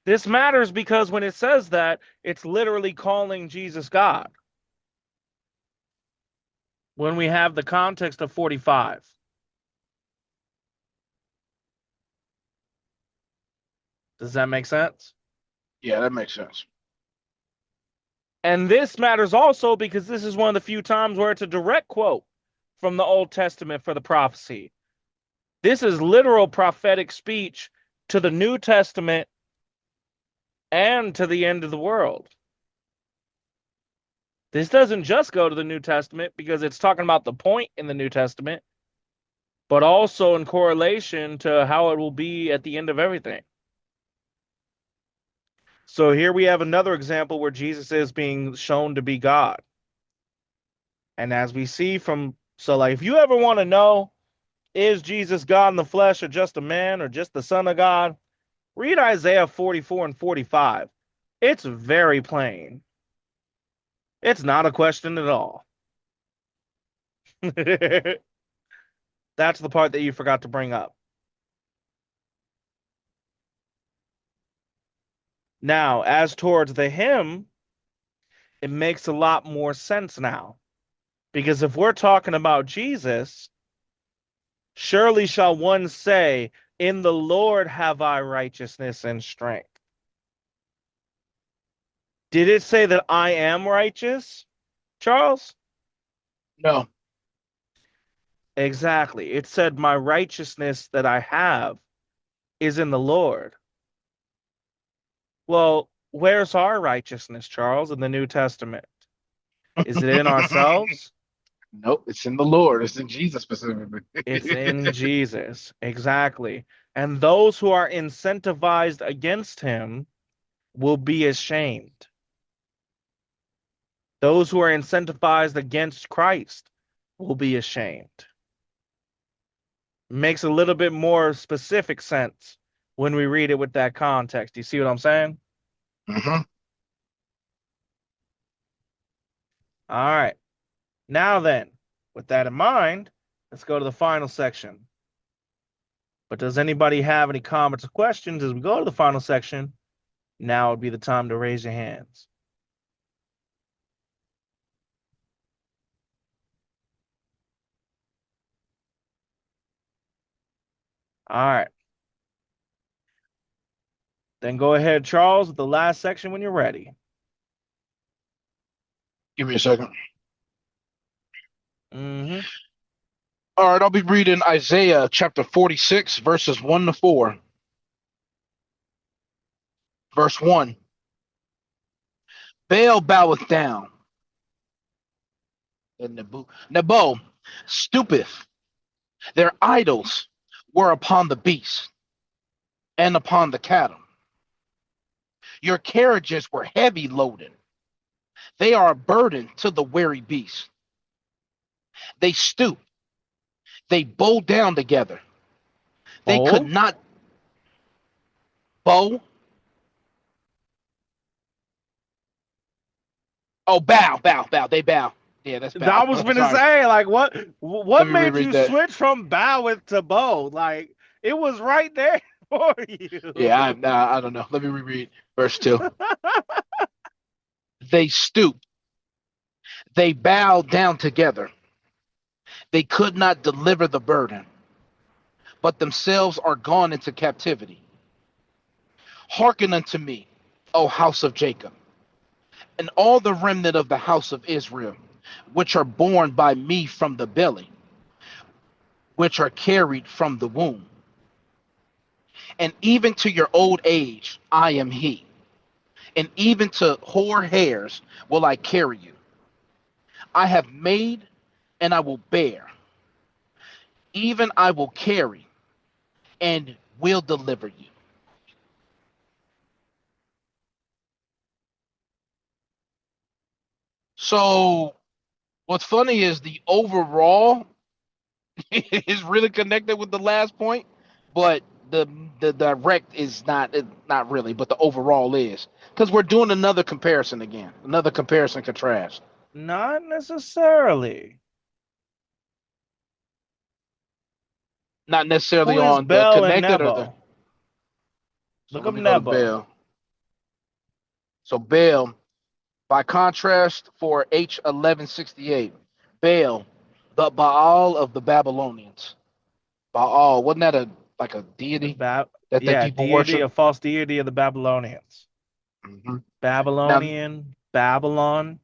This matters because when it says that, it's literally calling Jesus God. When we have the context of 45. Does that make sense? Yeah, that makes sense. And this matters also because this is one of the few times where it's a direct quote from the Old Testament for the prophecy. This is literal prophetic speech to the New Testament and to the end of the world. This doesn't just go to the New Testament because it's talking about the point in the New Testament, but also in correlation to how it will be at the end of everything. So here we have another example where Jesus is being shown to be God. And as we see like if you ever want to know, is Jesus God in the flesh or just a man or just the Son of God? Read Isaiah 44 and 45. It's very plain. It's not a question at all. That's the part that you forgot to bring up. Now, as towards the hymn, it makes a lot more sense now Because if we're talking about Jesus, surely shall one say, in the Lord have I righteousness and strength. Did it say that I am righteous, Charles? No. Exactly. It said my righteousness that I have is in the Lord. Well, where's our righteousness, Charles, in the New Testament? Is it in ourselves? Nope, it's in the Lord. It's in Jesus specifically. It's in Jesus. Exactly. And those who are incentivized against him will be ashamed. Those who are incentivized against Christ will be ashamed. Makes a little bit more specific sense when we read it with that context. You see what I'm saying? Hmm. All right. Now then, with that in mind, let's go to the final section. But does anybody have any comments or questions as we go to the final section? Now would be the time to raise your hands. All right. Then go ahead, Charles, with the last section when you're ready. Give me a second. Mm-hmm. All right, I'll be reading Isaiah chapter 46, verses 1 to 4. Verse 1. Baal boweth down, and Nebo stoopeth. Their idols were upon the beasts and upon the cattle. Your carriages were heavy loaded. They are a burden to the weary beast. They stoop. They bow down together. They could Bowl? not bow. Oh, bow, bow, bow. They bow. Yeah, that's I bow. was gonna Sorry. say, like, Let what me made reread you that. switch from bow to bow? Like, it was right there for Yeah, you. I don't know. Let me reread verse 2. They stoop. They bow down together. They could not deliver the burden, but themselves are gone into captivity. Hearken unto me, O house of Jacob, and all the remnant of the house of Israel, which are born by me from the belly, which are carried from the womb. And even to your old age, I am he, and even to hoar hairs will I carry you. I have made and I will bear, even I will carry and will deliver you. So what's funny is the overall is really connected with the last point, but the the direct is not really, but the overall is because we're doing another comparison again, another comparison contrast. Not necessarily. Not necessarily Who is on the Bel and connected or the. Nebo? So Look let up me go to Nebo. Baal. So Baal, by contrast, for H1168, Baal, the Baal of the Babylonians. Baal, wasn't that a like a deity that they Yeah, people deity, worship? a false deity of the Babylonians. Hmm. Now, Babylonian, Babylon.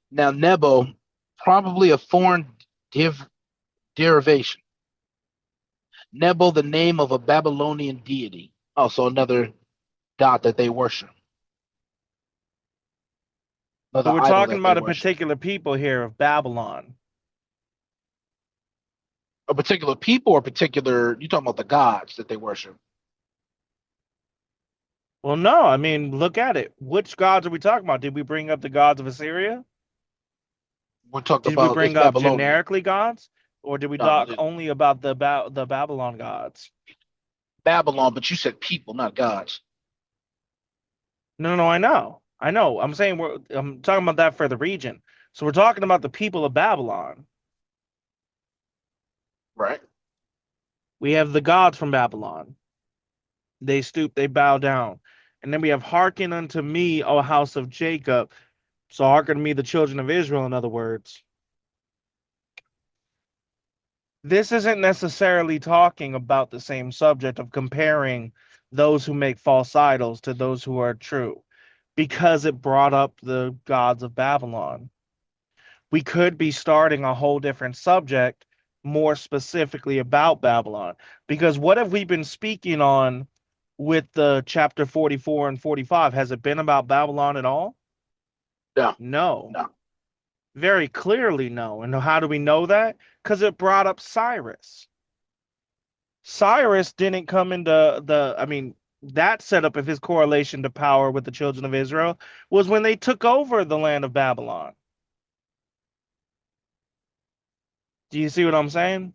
now Nebo, probably a foreign div- derivation. Nebo, the name of a Babylonian deity, also another god that they worship, So another we're idol talking that they about a worship. particular people here of Babylon. A particular people or particular, you talking about the gods that they worship. Well, no, I mean, look at it. Which gods are we talking about? Did we bring up the gods of Assyria? We're talking Did we about it's bring up Babylonian. generically gods? Or did we No, talk only about the Babylon gods? Babylon, but you said people, not gods. No, no, I know. I know. I'm talking about that for the region. So we're talking about the people of Babylon. Right. We have the gods from Babylon. They stoop, they bow down. And then we have hearken unto me, O house of Jacob. So hearken to me, the children of Israel, in other words. This isn't necessarily talking about the same subject of comparing those who make false idols to those who are true, because it brought up the gods of Babylon. We could be starting a whole different subject more specifically about Babylon. Because what have we been speaking on with the chapter 44 and 45? Has it been about Babylon at all? No, No. no. Very clearly, no. And how do we know that? Because it brought up Cyrus. Cyrus didn't come into I mean, that setup of his correlation to power with the children of Israel was when they took over the land of Babylon. Do you see what I'm saying?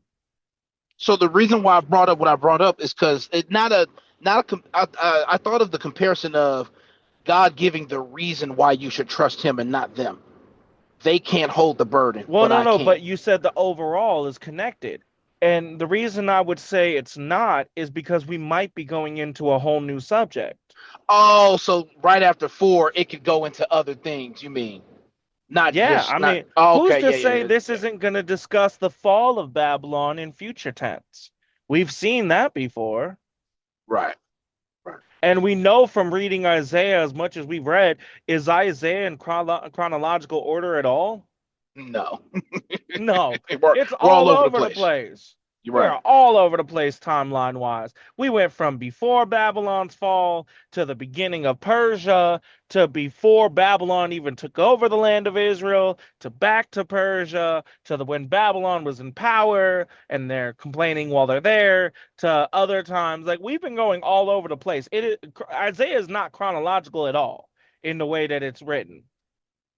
So the reason why I brought up what I brought up is because it I thought of the comparison of God giving the reason why you should trust Him and not them. They can't hold the burden, Well, but no, I no, can. but you said the overall is connected. And the reason I would say it's not is because we might be going into a whole new subject. Oh, so right after four, it could go into other things. You mean not Yeah, just I not? mean, Oh, who's okay, to yeah, yeah, say yeah, this yeah. isn't going to discuss the fall of Babylon in future tense? We've seen that before. Right, right. And we know from reading Isaiah as much as we've read, is Isaiah in chronological order at all? No, No, we're it's we're all all over the over the place. place. You're We right. are all over the place timeline wise. We went from before Babylon's fall to the beginning of Persia to before Babylon even took over the land of Israel to back to Persia to when Babylon was in power and they're complaining while they're there to other times. Like we've been going all over the place. Isaiah is not chronological at all in the way that it's written.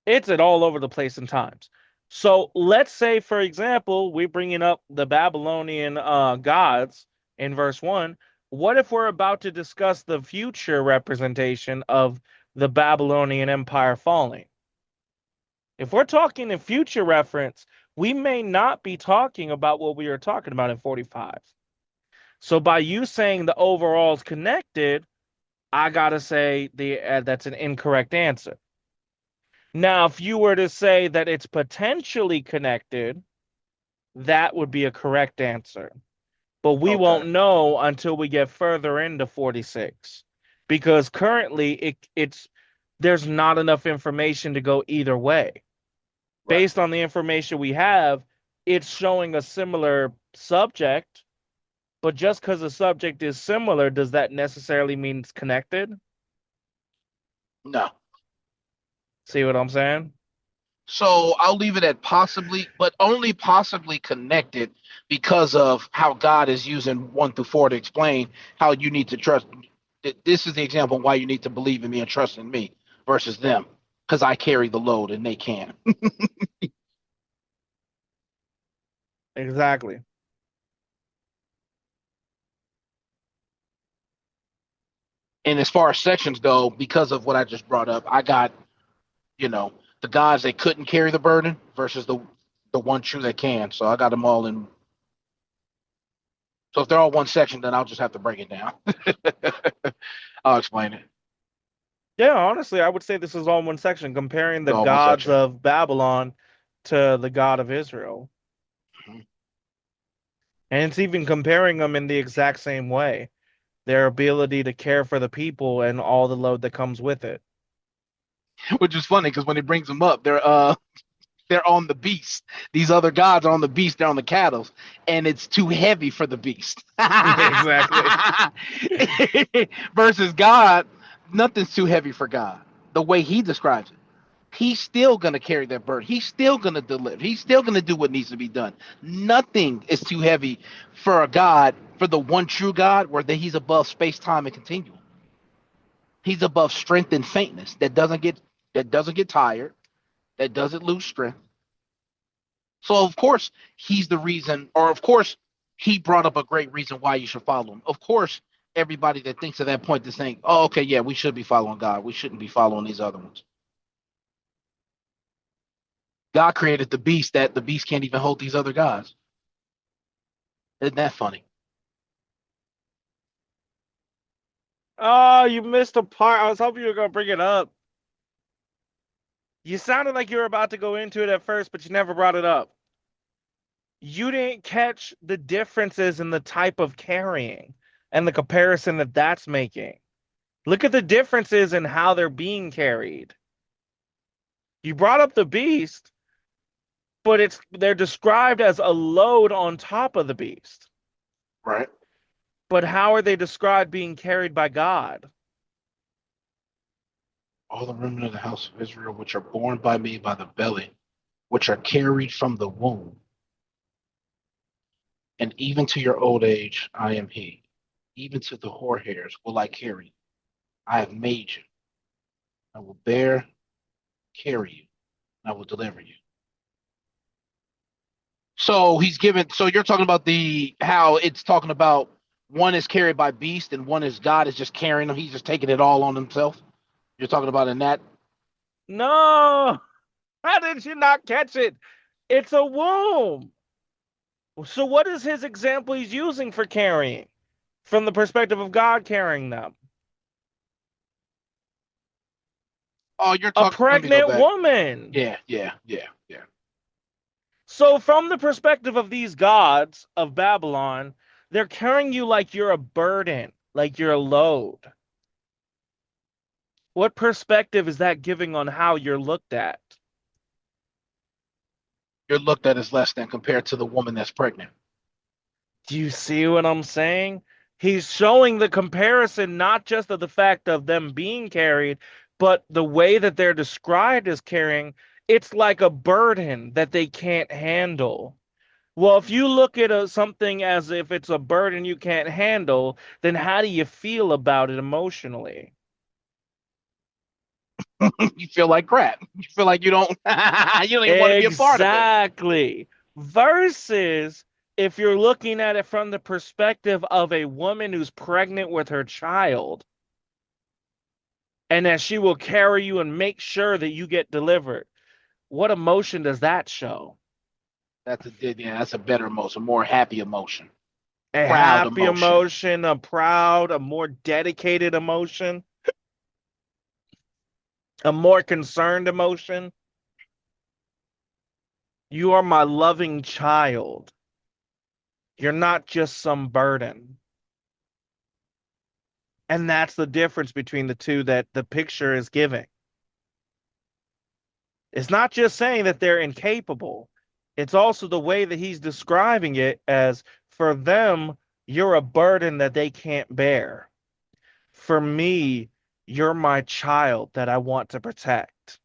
It's at all over the place in times. So let's say, for example, we're bringing up the Babylonian gods in verse 1. What if we're about to discuss the future representation of the Babylonian Empire falling? If we're talking in future reference, we may not be talking about what we were talking about in 45. So by you saying the overall is connected, I gotta say that's an incorrect answer. Now, if you were to say that it's potentially connected, that would be a correct answer. But we Okay, won't know until we get further into 46 because currently it's there's not enough information to go either way. right. Based on the information we have, it's showing a similar subject, but just because the subject is similar, does that necessarily mean it's connected? No. See what I'm saying? So I'll leave it at possibly, but only possibly connected because of how God is using 1 through 4 to explain how you need to trust. This is the example why you need to believe in me and trust in me versus them, because I carry the load and they can't. Exactly. And as far as sections go, because of what I just brought up, I got you know the gods that couldn't carry the burden versus the one true that can. So I got them all in. So if they're all one section, then I'll just have to break it down. I'll explain it. Yeah, honestly, I would say this is all one section, comparing the They're all one gods section. of Babylon to the God of Israel. Mhm. And it's even comparing them in the exact same way. Their ability to care for the people and all the load that comes with it. Which is funny because when he brings them up, they're on the beast. These other gods are on the beast. They're on the cattle, and it's too heavy for the beast. Exactly. Versus God, nothing's too heavy for God. The way He describes it, He's still gonna carry that burden. He's still gonna deliver. He's still gonna do what needs to be done. Nothing is too heavy for a God, for the one true God, where He's above space, time, and continuum. He's above strength and faintness. That doesn't get tired. That doesn't lose strength. So of course he's the reason, or of course he brought up a great reason why you should follow him. Of course, everybody that thinks at that point is saying, "Oh, okay, yeah, we should be following God. We shouldn't be following these other ones." God created the beast that the beast can't even hold these other gods. Isn't that funny? Oh, you missed a part. I was hoping you were gonna bring it up. You sounded like you were about to go into it at first, but you never brought it up. You didn't catch the differences in the type of carrying and the comparison that that's making. Look at the differences in how they're being carried. You brought up the beast, but they're described as a load on top of the beast. Right. But how are they described being carried by God? All the remnant of the house of Israel, which are born by me by the belly, which are carried from the womb, and even to your old age, I am he. Even to the hoar hairs will I carry. I have made you. I will carry you, and I will deliver you. So he's given. So you're talking about the how it's talking about one is carried by beast and one is God is just carrying them. He's just taking it all on himself. You're talking about in that. No, how did you not catch it? It's a womb. So, what is his example he's using for carrying from the perspective of God carrying them? Oh, you're A talking. Let me go pregnant back. woman. Yeah. So, from the perspective of these gods of Babylon, they're carrying you like you're a burden, like you're a load. What perspective is that giving on how you're looked at? You're looked at as less than compared to the woman that's pregnant. Do you see what I'm saying? He's showing the comparison not just of the fact of them being carried, but the way that they're described as carrying. It's like a burden that they can't handle. Well, if you look at something as if it's a burden you can't handle, then how do you feel about it emotionally? You feel like crap. You feel like you don't. You don't even want to be a part of it. Exactly. Versus if you're looking at it from the perspective of a woman who's pregnant with her child and that she will carry you and make sure that you get delivered. What emotion does that show? That's a better emotion, a more happy emotion, A proud happy emotion. emotion, a proud, a more dedicated emotion, a more concerned emotion. You are my loving child. You're not just some burden. And that's the difference between the two that the picture is giving. It's not just saying that they're incapable, it's also the way that he's describing it as for them, you're a burden that they can't bear. For me, you're my child that I want to protect.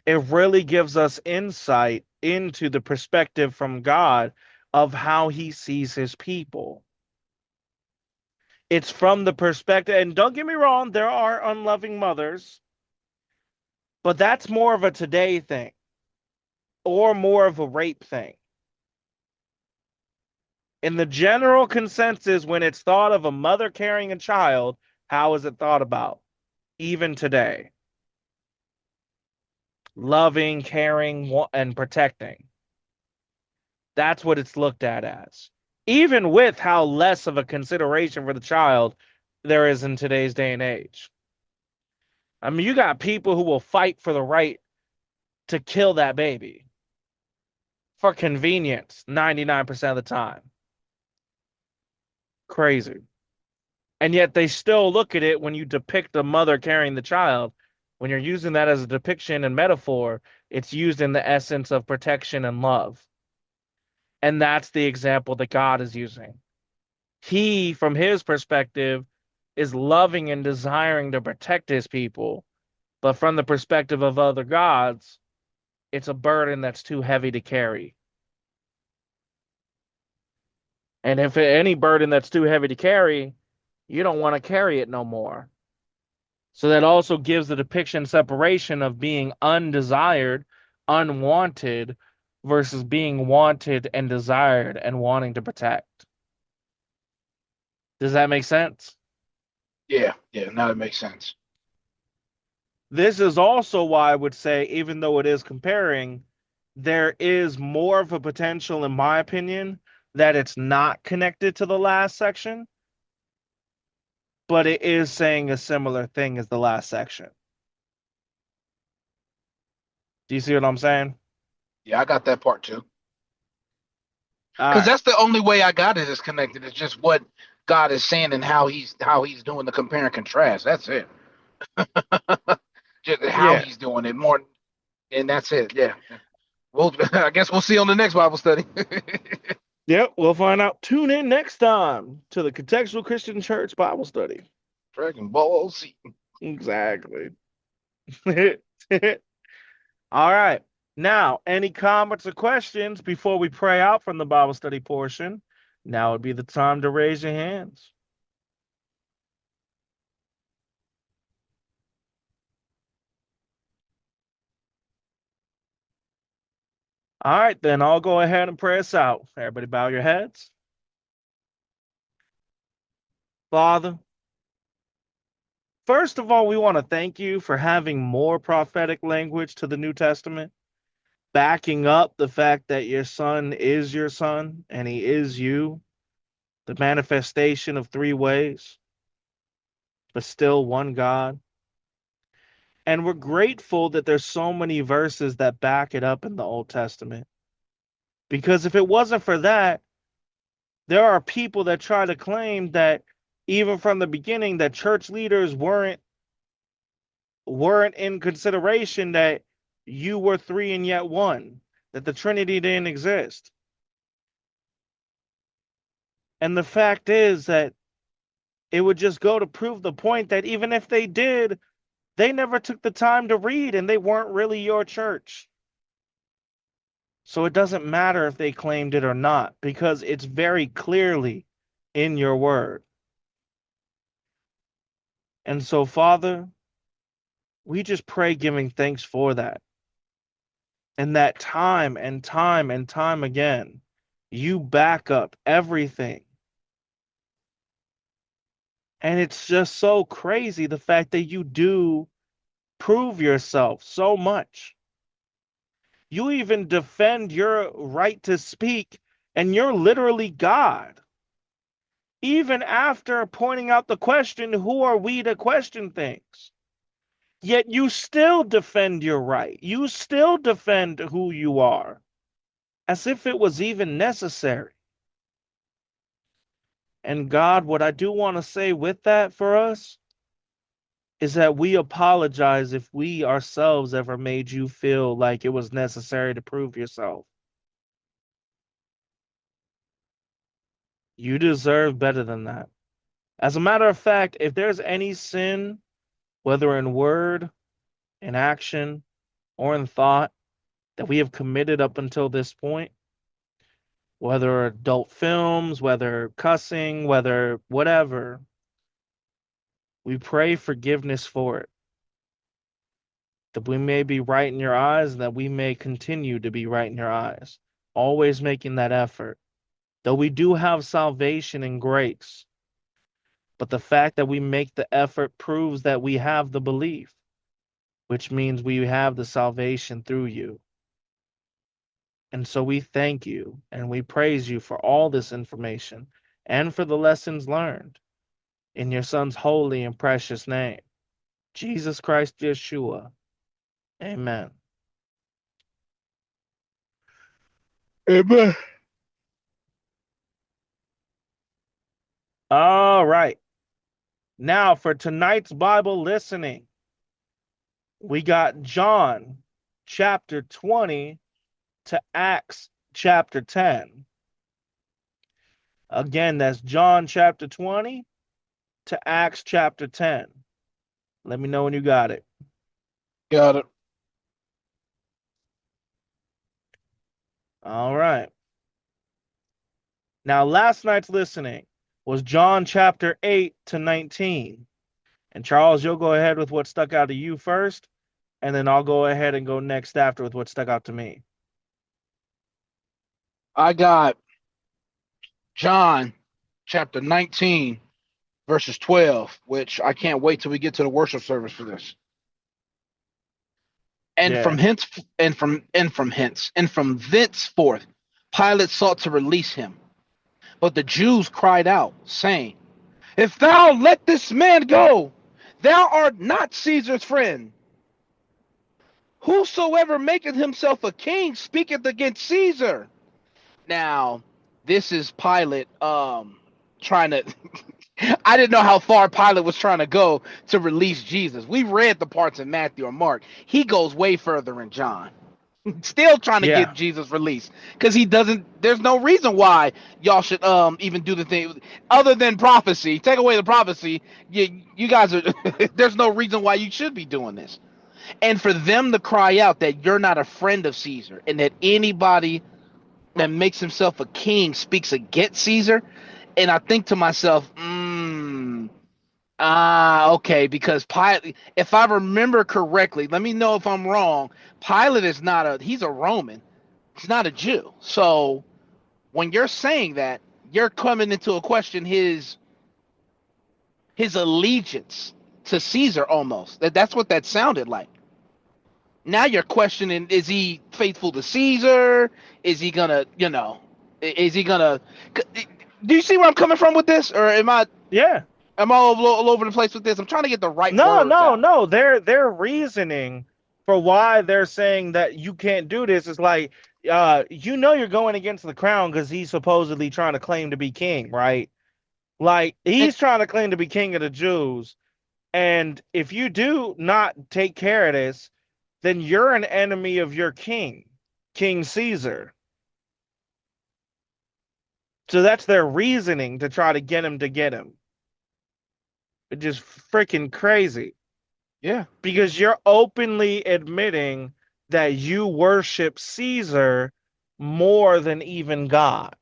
It really gives us insight into the perspective from God of how he sees his people. It's from the perspective, and don't get me wrong, there are unloving mothers, but that's more of a today thing or more of a rape thing. In the general consensus, when it's thought of a mother carrying a child, how is it thought about? Even today, loving, caring, and protecting. That's what it's looked at as. Even with how less of a consideration for the child there is in today's day and age. I mean, you got people who will fight for the right to kill that baby for convenience 99% of the time. Crazy. And yet they still look at it when you depict a mother carrying the child. When you're using that as a depiction and metaphor, it's used in the essence of protection and love. And that's the example that God is using. He, from his perspective, is loving and desiring to protect his people. But from the perspective of other gods, it's a burden that's too heavy to carry. And if any burden that's too heavy to carry, you don't want to carry it no more. So that also gives the depiction separation of being undesired, unwanted, versus being wanted and desired and wanting to protect. Does that make sense? Yeah. Now it makes sense. This is also why I would say, even though it is comparing, there is more of a potential, in my opinion, that it's not connected to the last section, but it is saying a similar thing as the last section. Do you see what I'm saying? Yeah, I got that part too. All Because right. that's the only way I got it is connected. It's just what God is saying and how he's doing the compare and contrast. That's it. Just how Yeah. he's doing it more, and that's it. Yeah. Well, I guess we'll see on the next Bible study. Yep. We'll find out. Tune in next time to the Contextual Christian Church Bible study. Dragon Ball Z. Exactly. All right. Now, any comments or questions before we pray out from the Bible study portion? Now would be the time to raise your hands. All right, then I'll go ahead and pray us out. Everybody bow your heads. Father, first of all, we want to thank you for having more prophetic language to the New Testament, backing up the fact that your son is your son and he is you, the manifestation of three ways, but still one God. And we're grateful that there's so many verses that back it up in the Old Testament. Because if it wasn't for that, there are people that try to claim that even from the beginning that church leaders weren't in consideration, that you were three and yet one, that the Trinity didn't exist. And the fact is that it would just go to prove the point that even if they did, they never took the time to read and they weren't really your church. So it doesn't matter if they claimed it or not, because it's very clearly in your word. And so, Father, we just pray giving thanks for that. And that time and time and time again, you back up everything. And it's just so crazy the fact that you do prove yourself so much. You even defend your right to speak, and you're literally God. Even after pointing out the question, who are we to question things? Yet you still defend your right. You still defend who you are, as if it was even necessary. And God, what I do want to say with that for us is that we apologize if we ourselves ever made you feel like it was necessary to prove yourself. You deserve better than that. As a matter of fact, if there's any sin, whether in word, in action, or in thought, that we have committed up until this point, whether adult films, whether cussing, whether whatever, we pray forgiveness for it, that we may be right in your eyes and that we may continue to be right in your eyes, always making that effort. Though we do have salvation and grace, but the fact that we make the effort proves that we have the belief, which means we have the salvation through you. And so we thank you and we praise you for all this information and for the lessons learned in your son's holy and precious name, Jesus Christ Yeshua. Amen. Amen. All right. Now for tonight's Bible listening, we got John chapter 20 to Acts chapter 10. Again, that's John chapter 20 to Acts chapter 10. Let me know when you got it. Got it. All right. Now, last night's listening was John chapter 8 to 19. And Charles, you'll go ahead with what stuck out to you first, and then I'll go ahead and go next after with what stuck out to me. I got John chapter 19, verses 12, which I can't wait till we get to the worship service for this. And Yeah. from hence and from thenceforth Pilate sought to release him. But the Jews cried out, saying, if thou let this man go, thou art not Caesar's friend. Whosoever maketh himself a king speaketh against Caesar. Now, this is Pilate trying to I didn't know how far Pilate was trying to go to release Jesus. We read the parts in Matthew or Mark. He goes way further in John. Still trying to Yeah. get Jesus released because he doesn't. There's no reason why y'all should even do the thing other than prophecy. Take away the prophecy, you guys are. There's no reason why you should be doing this. And for them to cry out that you're not a friend of Caesar and that anybody that makes himself a king speaks against Caesar, and I think to myself, okay, because Pilate, if I remember correctly, let me know if I'm wrong. Pilate is not he's a Roman. He's not a Jew. So when you're saying that, you're coming into a question his allegiance to Caesar almost. That's what that sounded like. Now you're questioning, is he faithful to Caesar? Is he gonna, is he gonna do you see where I'm coming from with this? Or Yeah. am I all over the place with this? I'm trying to get the right No, words no, out. no. Their reasoning for why they're saying that you can't do this is like, you're going against the crown because he's supposedly trying to claim to be king, right? Like And he's trying to claim to be king of the Jews. And if you do not take care of this, then you're an enemy of your king, King Caesar. So that's their reasoning to try to get him to get him. It's just freaking crazy yeah. because you're openly admitting that you worship Caesar more than even God.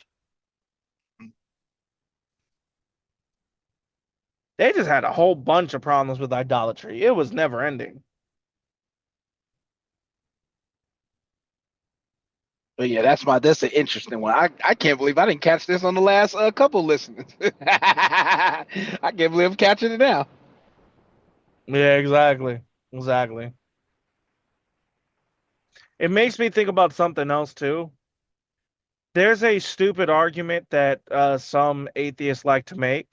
They just had a whole bunch of problems with idolatry. It was never ending. But yeah, that's an interesting one. I can't believe I didn't catch this on the last couple listeners. I can't believe I'm catching it now. Yeah, exactly. Exactly. It makes me think about something else too. There's a stupid argument that some atheists like to make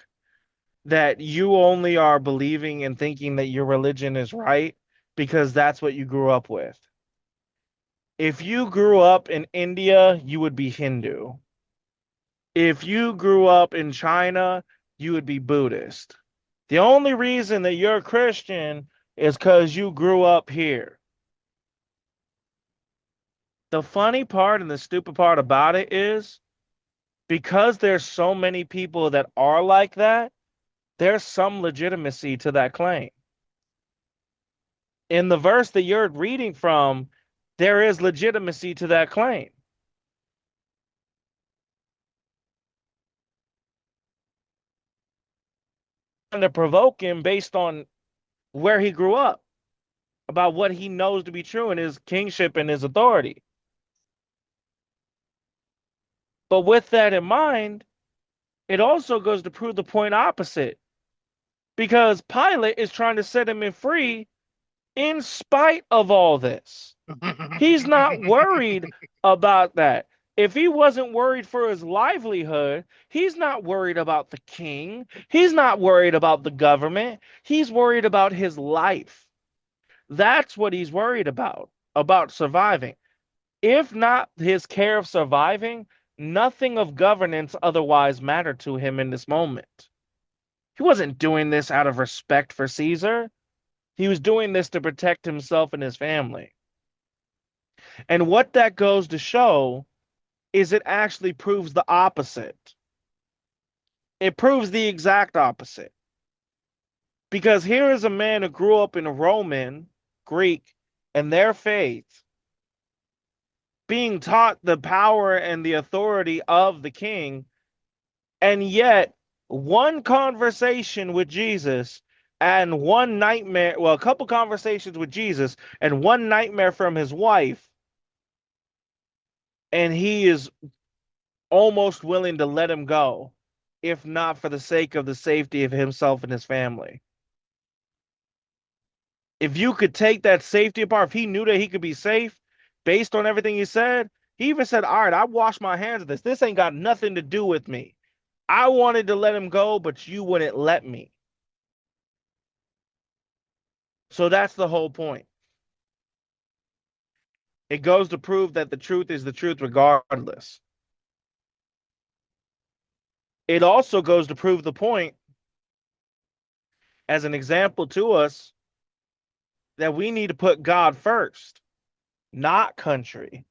that you only are believing and thinking that your religion is right because that's what you grew up with. If you grew up in India, you would be Hindu. If you grew up in China, you would be Buddhist. The only reason that you're Christian is because you grew up here. The funny part and the stupid part about it is because there's so many people that are like that, there's some legitimacy to that claim. In the verse that you're reading from, there is legitimacy to that claim. And to provoke him based on where he grew up, about what he knows to be true in his kingship and his authority. But with that in mind, it also goes to prove the point opposite. Because Pilate is trying to set him free in spite of all this. He's not worried about that. If he wasn't worried for his livelihood, he's not worried about the king. He's not worried about the government. He's worried about his life. That's what he's worried about surviving. If not his care of surviving, nothing of governance otherwise mattered to him in this moment. He wasn't doing this out of respect for Caesar. He was doing this to protect himself and his family. And what that goes to show is it actually proves the opposite. It proves the exact opposite. Because here is a man who grew up in Roman, Greek, and their faith, being taught the power and the authority of the king, and yet one conversation with Jesus and one nightmare, well, a couple conversations with Jesus and one nightmare from his wife, and he is almost willing to let him go, if not for the sake of the safety of himself and his family. If you could take that safety apart, if he knew that he could be safe based on everything he said, he even said, all right, I wash my hands of this. This ain't got nothing to do with me. I wanted to let him go, but you wouldn't let me. So that's the whole point. It goes to prove that the truth is the truth regardless. It also goes to prove the point as an example to us that we need to put God first, not country.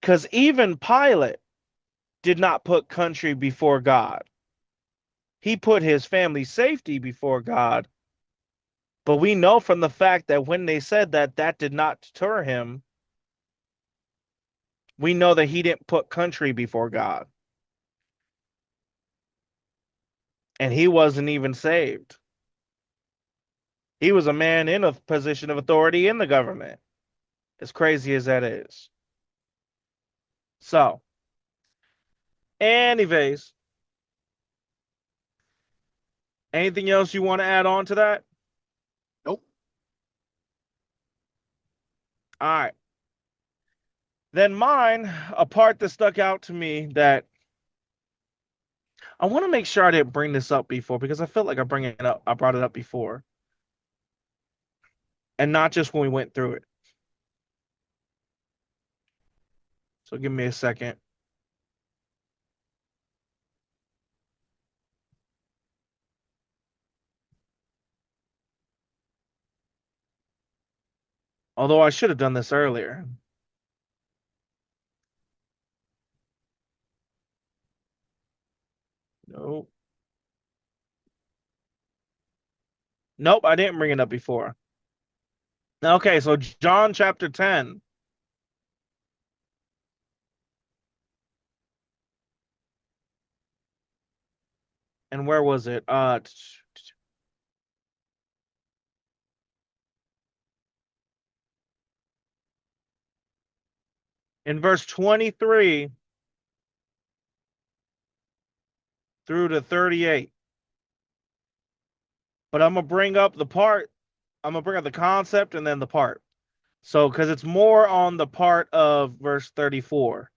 Because even Pilate did not put country before God. He put his family's safety before God. But we know from the fact that when they said that, that did not deter him. We know that he didn't put country before God. And he wasn't even saved. He was a man in a position of authority in the government, as crazy as that is. So, anyways, anything else you want to add on to that? Nope. All right. Then mine, a part that stuck out to me that I want to make sure I didn't bring this up before because I felt like I brought it up before. And not just when we went through it. So give me a second. Although I should have done this earlier. Nope. Nope, I didn't bring it up before. Okay, so John chapter 10. And where was it? In verse 23 through to 38. But I'm gonna bring up the part, I'm gonna bring up the concept and then the part. So, because it's more on the part of verse 34,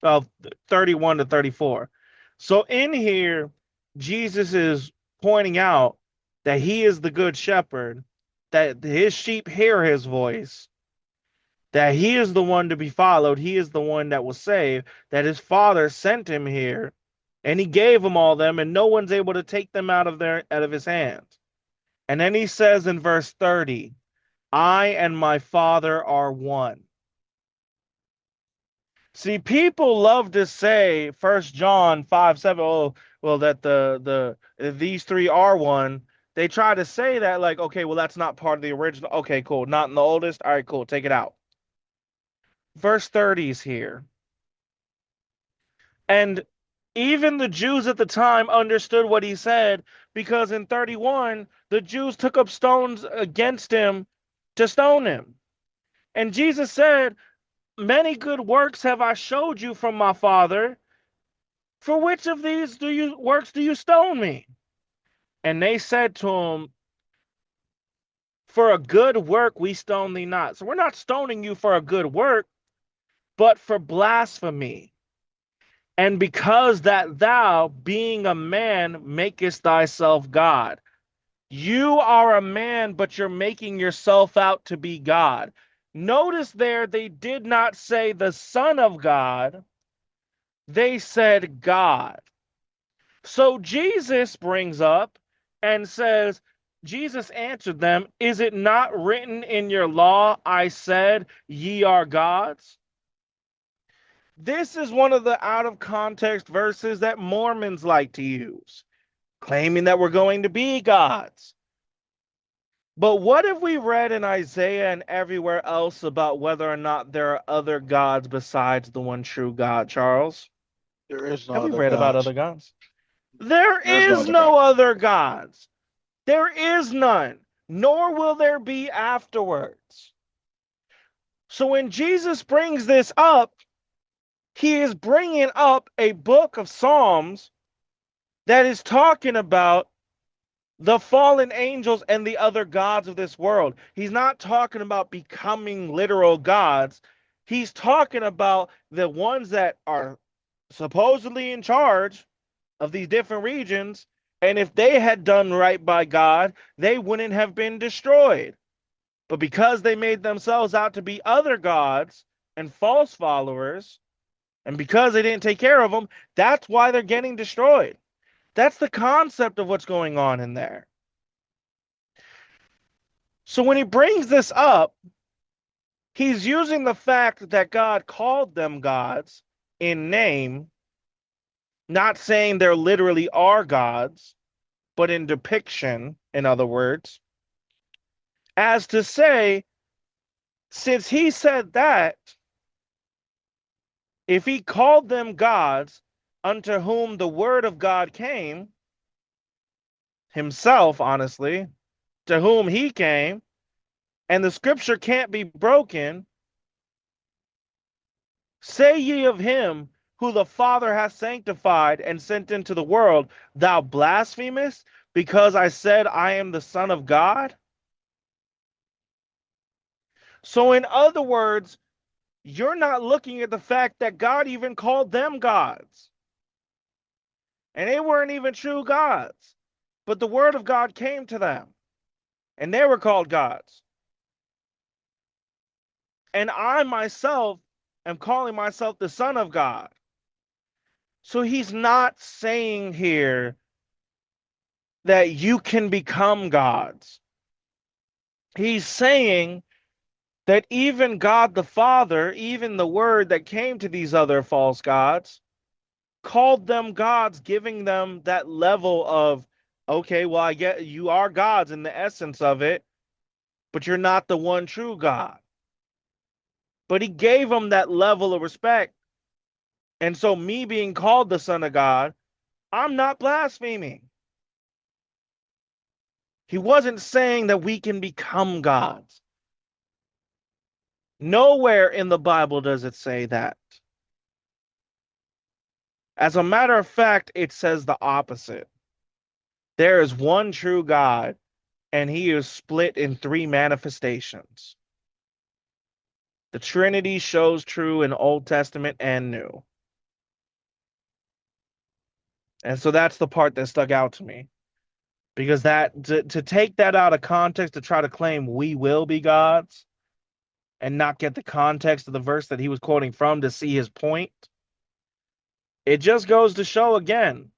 of 31 to 34. So in here, Jesus is pointing out that he is the good shepherd, that his sheep hear his voice, that he is the one to be followed, he is the one that was saved, that his father sent him here, and he gave him all them, and no one's able to take them out of his hands. And then he says in verse 30, I and my Father are one. See, people love to say 1 John 5:7, oh, well, that these three are one. They try to say that like, okay, well, that's not part of the original. Okay, cool. Not in the oldest. All right, cool. Take it out. Verse 30 is here. And even the Jews at the time understood what he said because in 31, the Jews took up stones against him to stone him. And Jesus said, many good works have I showed you from my Father. For which of these works do you stone me? And they said to him, for a good work we stone thee not. So we're not stoning you for a good work, but for blasphemy. And because that thou, being a man, makest thyself God. You are a man, but you're making yourself out to be God. Notice there, they did not say the Son of God. They said God. So Jesus brings up and says, Jesus answered them, is it not written in your law, I said, ye are gods? This is one of the out of context verses that Mormons like to use, claiming that we're going to be gods. But what have we read in Isaiah and everywhere else about whether or not there are other gods besides the one true God, Charles? There is no Have we other read about gods. other gods? There There's no is other no God. other gods. There is none, nor will there be afterwards. So when Jesus brings this up, he is bringing up a book of Psalms that is talking about the fallen angels and the other gods of this world. He's not talking about becoming literal gods. He's talking about the ones that are supposedly in charge of these different regions. And if they had done right by God, they wouldn't have been destroyed. But because they made themselves out to be other gods and false followers, and because they didn't take care of them, that's why they're getting destroyed. That's the concept of what's going on in there. So when he brings this up, he's using the fact that God called them gods in name, not saying there literally are gods, but in depiction, in other words, as to say, since he said that, if he called them gods unto whom the word of God came, himself, honestly, to whom he came, and the scripture can't be broken, say ye of him who the Father hath sanctified and sent into the world, thou blasphemest, because I said I am the Son of God? So, in other words, you're not looking at the fact that God even called them gods. And they weren't even true gods. But the word of God came to them, and they were called gods. And I myself am calling myself the Son of God. So he's not saying here that you can become gods. He's saying that even God the Father, even the word that came to these other false gods, called them gods, giving them that level of, okay, well, I get you are gods in the essence of it, but you're not the one true God. But he gave them that level of respect. And so, me being called the Son of God, I'm not blaspheming. He wasn't saying that we can become gods. Nowhere in the Bible does it say that. As a matter of fact, it says the opposite. There is one true God, and he is split in three manifestations. The Trinity shows true in Old Testament and New. And so that's the part that stuck out to me. Because that to take that out of context to try to claim we will be gods and not get the context of the verse that he was quoting from to see his point, it just goes to show again,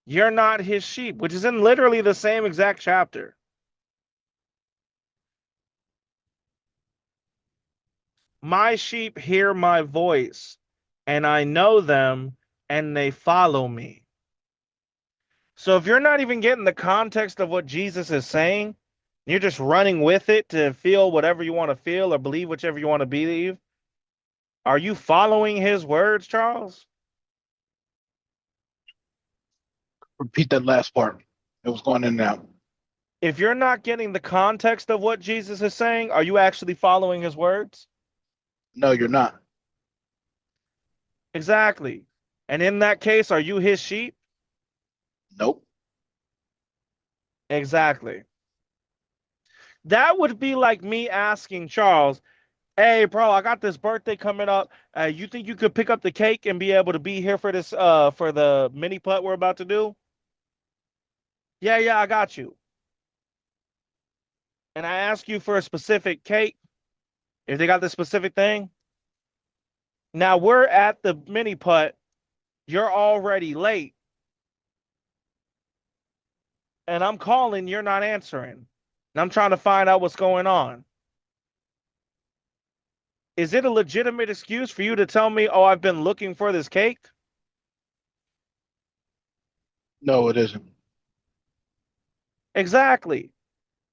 you're not his sheep, which is in literally the same exact chapter. My sheep hear my voice, and I know them, and they follow me. So if you're not even getting the context of what Jesus is saying, you're just running with it to feel whatever you want to feel or believe whichever you want to believe. Are you following his words, Charles? Repeat that last part. It was going in and out. If you're not getting the context of what Jesus is saying, are you actually following his words? No, you're not. Exactly. And in that case, are you his sheep? Nope. Exactly. That would be like me asking Charles, hey, bro, I got this birthday coming up. You think you could pick up the cake and be able to be here for this, for the mini putt we're about to do? Yeah, yeah, I got you. And I ask you for a specific cake, if they got this specific thing. Now we're at the mini putt. You're already late. And I'm calling, you're not answering. And I'm trying to find out what's going on. Is it a legitimate excuse for you to tell me, oh, I've been looking for this cake? No, it isn't. Exactly.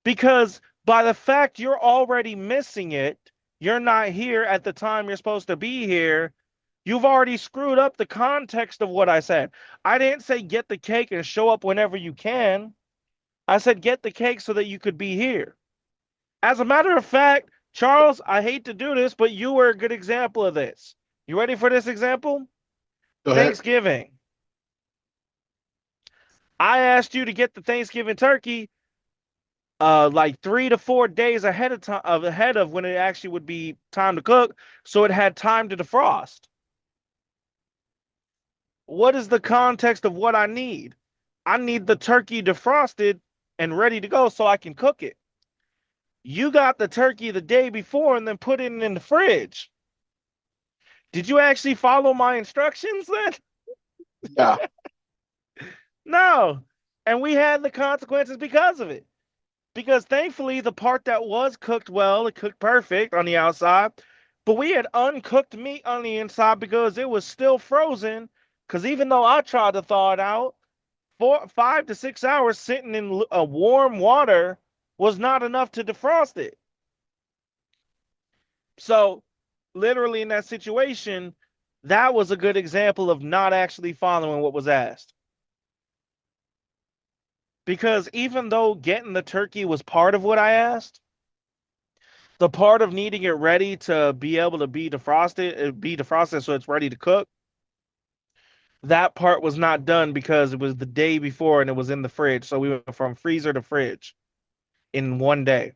Because by the fact you're already missing it, you're not here at the time you're supposed to be here. You've already screwed up the context of what I said. I didn't say get the cake and show up whenever you can. I said get the cake so that you could be here. As a matter of fact, Charles, I hate to do this, but you were a good example of this. You ready for this example? Go ahead. Thanksgiving. I asked you to get the Thanksgiving turkey like 3 to 4 days ahead of time, ahead of when it actually would be time to cook, so it had time to defrost. What is the context of what I need? I need the turkey defrosted and ready to go so I can cook it. You got the turkey the day before and then put it in the fridge. Did you actually follow my instructions then? Yeah. No. And we had the consequences because of it. Because thankfully, the part that was cooked well, it cooked perfect on the outside. But we had uncooked meat on the inside because it was still frozen. Because even though I tried to thaw it out, 5 to 6 hours sitting in warm water was not enough to defrost it. So, literally, in that situation, that was a good example of not actually following what was asked. Because even though getting the turkey was part of what I asked, the part of needing it ready to be able to be defrosted so it's ready to cook, that part was not done because it was the day before and it was in the fridge. So we went from freezer to fridge in one day.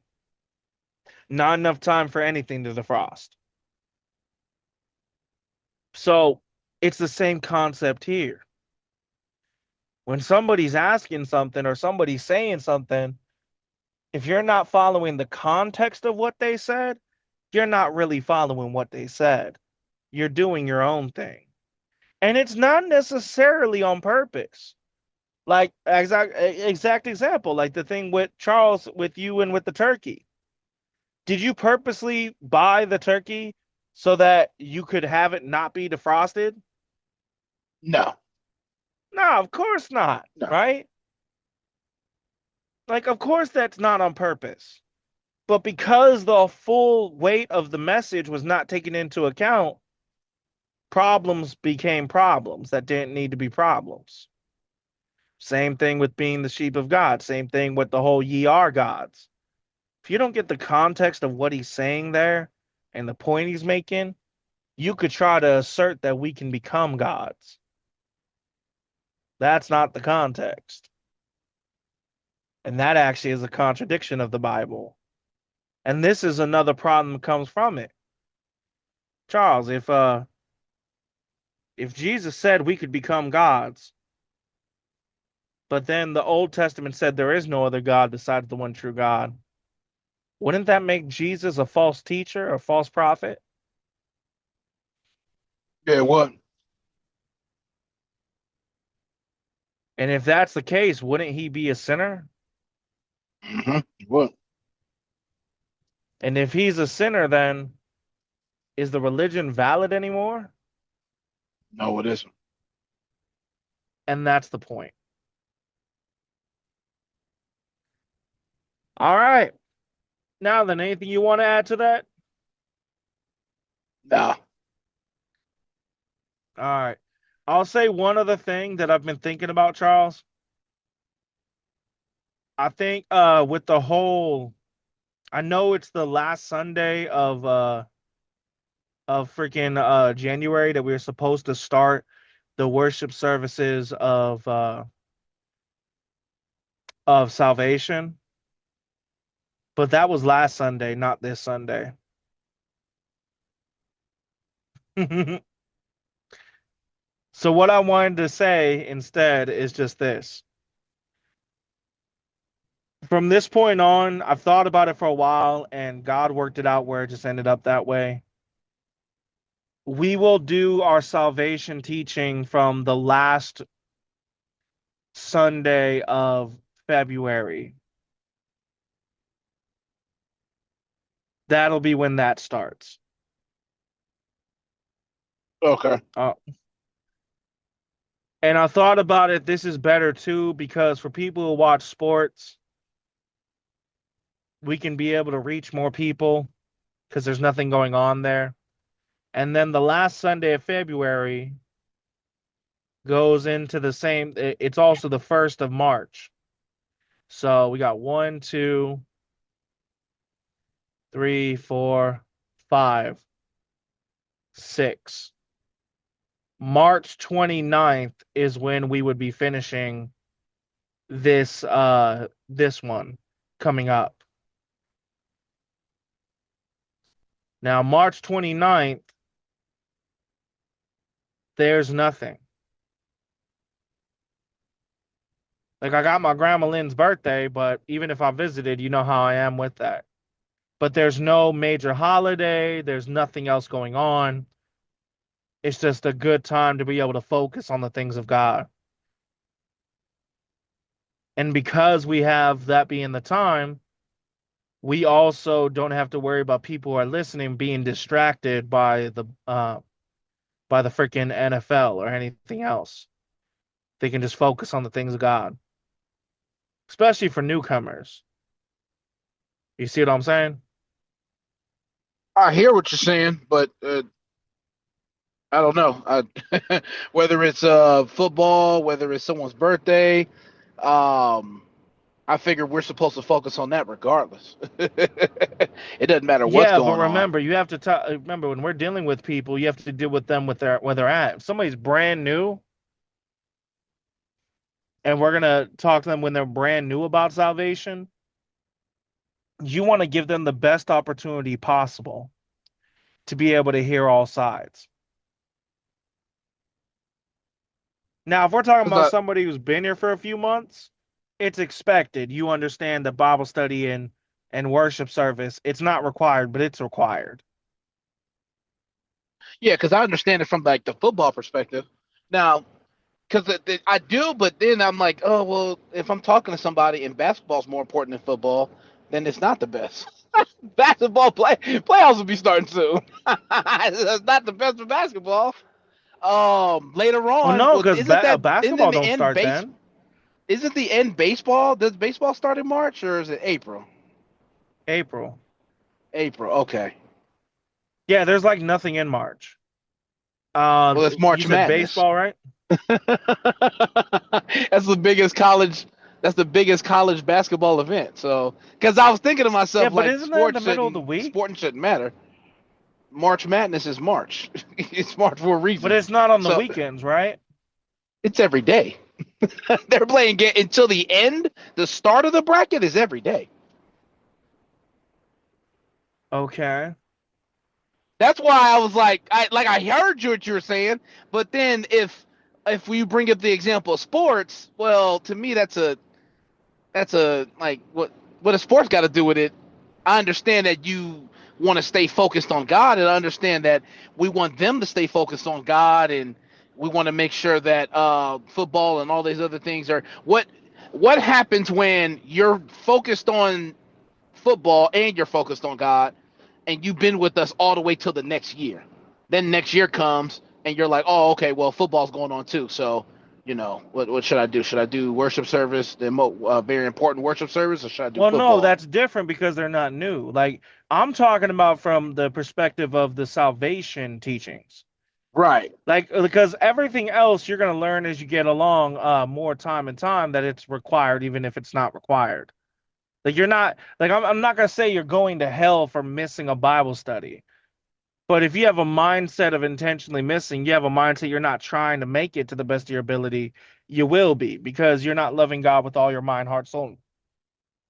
Not enough time for anything to defrost. So it's the same concept here. When somebody's asking something or somebody's saying something, if you're not following the context of what they said, you're not really following what they said. You're doing your own thing. And it's not necessarily on purpose. Like exact example, like the thing with Charles with you and with the turkey. Did you purposely buy the turkey so that you could have it not be defrosted? No. No, of course not, No. right? Like of course that's not on purpose. But because the full weight of the message was not taken into account, problems became problems that didn't need to be problems. Same thing with being the sheep of God. Same thing with the whole ye are gods. If you don't get the context of what he's saying there and the point he's making, you could try to assert that we can become gods. That's not the context. And that actually is a contradiction of the Bible. And this is another problem that comes from it. Charles, if Jesus said we could become gods, but then the Old Testament said there is no other God besides the one true God, wouldn't that make Jesus a false teacher, a false prophet? Yeah, what? And if that's the case, wouldn't he be a sinner? Mm-hmm. What? And if he's a sinner, then is the religion valid anymore? No, it isn't. And that's the point. All right. Now then, anything you want to add to that? No. All right. I'll say one other thing that I've been thinking about, Charles. I think with the whole I know it's the last Sunday of freaking January that we were supposed to start the worship services of salvation, but that was last Sunday, not this Sunday. So what I wanted to say instead is just this. From this point on, I've thought about it for a while and God worked it out where it just ended up that way. We will do our salvation teaching from the last Sunday of February. That'll be when that starts. Okay. Uh, and I thought about it. This is better too because for people who watch sports, we can be able to reach more people because there's nothing going on there. And then the last Sunday of February goes into the same, it's also the 1st of March. So we got 1, 2, 3, 4, 5, 6. March 29th is when we would be finishing this one coming up. Now March 29th, there's nothing. Like I got my grandma Lynn's birthday, but even if I visited, you know how I am with that. but there's no major holiday, there's nothing else going on. It's just a good time to be able to focus on the things of God. And because we have that being the time, we also don't have to worry about people who are listening being distracted by the freaking NFL or anything else. They can just focus on the things of God, especially for newcomers. You see what I'm saying? I hear what you're saying, but I don't know. Whether it's football, whether it's someone's birthday, um, I figure we're supposed to focus on that regardless. It doesn't matter what's Yeah, but going on. remember, you have to remember when we're dealing with people, you have to deal with them with their where they're at. If somebody's brand new, and we're gonna talk to them when they're brand new about salvation, you want to give them the best opportunity possible to be able to hear all sides. Now, if we're talking 'Cause about somebody who's been here for a few months, it's expected. You understand the Bible study and worship service. It's not required, but it's required. yeah, because I understand it from like the football perspective. Now, because I do, but then I'm like, oh well, if I'm talking to somebody and basketball's more important than football, then it's not the best. Basketball playoffs will be starting soon. It's not the best for basketball. Later Well, on, no, well, because isn't basketball the don't end start base? then. Isn't the end baseball? Does baseball start in March or is it April? April. April. Okay. Yeah, there's like nothing in March. Well, it's You March said Madness. baseball, right? That's the biggest college. That's the biggest college basketball event. So, because I was thinking to Yeah, myself, but like, isn't that in the middle of the week? sporting shouldn't matter. March Madness is March. It's March for a But reason. it's not on the So weekends, right? it's every day. They're playing until the end. The start of the bracket is every day. Okay. That's why I was like, I heard you what you were saying, but then if we bring up the example of sports, well, to me that's a like what a sports got to do with it. I understand that you want to stay focused on God, and I understand that we want them to stay focused on God, and we want to make sure that football and all these other things are what happens when you're focused on football and you're focused on God, and you've been with us all the way till the next year. Then next year comes, and you're like, oh, okay, well, football's going on too. So, what should I do? Should I do worship service, the very important worship service, or should I do Well, no, football? that's different because they're not new. Like I'm talking about from the perspective of the salvation teachings. Right. Like because everything else you're going to learn as you get along more time and time that it's required even if it's not required. Like you're not like I'm not going to say you're going to hell for missing a Bible study. But if you have a mindset of intentionally missing, you have a mindset you're not trying to make it to the best of your ability, you will be because you're not loving God with all your mind, heart, soul,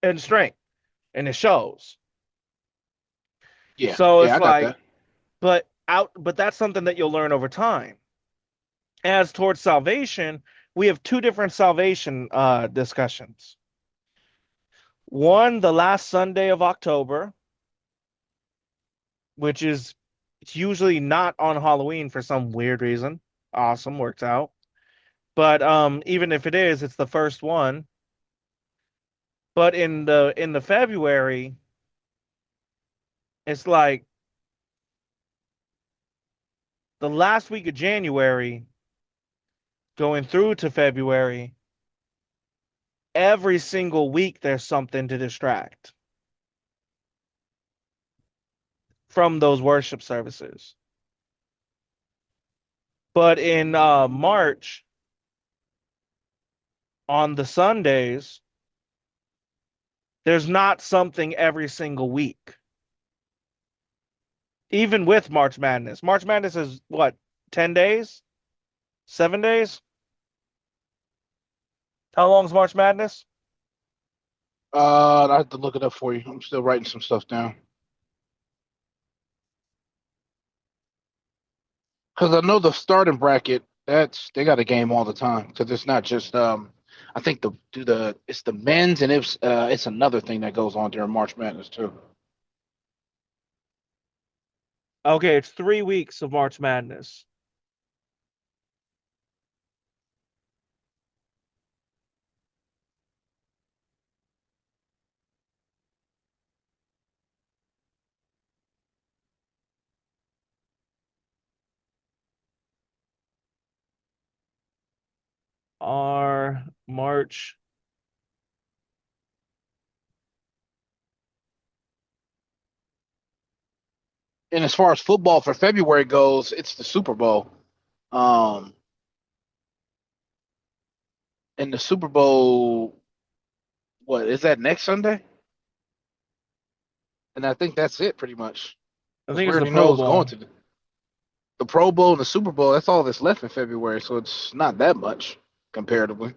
and strength. And it shows. Yeah. So Yeah, it's I got like, that. but that's something that you'll learn over time. As towards salvation, we have two different salvation discussions. One, the last Sunday of October, which is it's usually not on Halloween for some weird reason. Awesome, works out. But even if it is, it's the first one. But in the February, it's like the last week of January going through to February, every single week there's something to distract from those worship services. But in March, on the Sundays, there's not something every single week. Even with March Madness. March Madness is what, 10 days? 7 days? How long is March Madness? I have to look it up for you. I'm still writing some stuff down because I know the starting bracket. That's they got a game all the time because it's not just I think it's the men's and it's another thing that goes on during March Madness too. Okay, it's 3 weeks of March Madness. Our March. And as far as football for February goes, it's the Super Bowl. Um, and the Super Bowl, what is that next Sunday? And I think that's it pretty much I because think we it's the already know Pro who's going Bowl. to the Pro Bowl and the Super Bowl. That's all that's left in February, so it's not that much comparatively.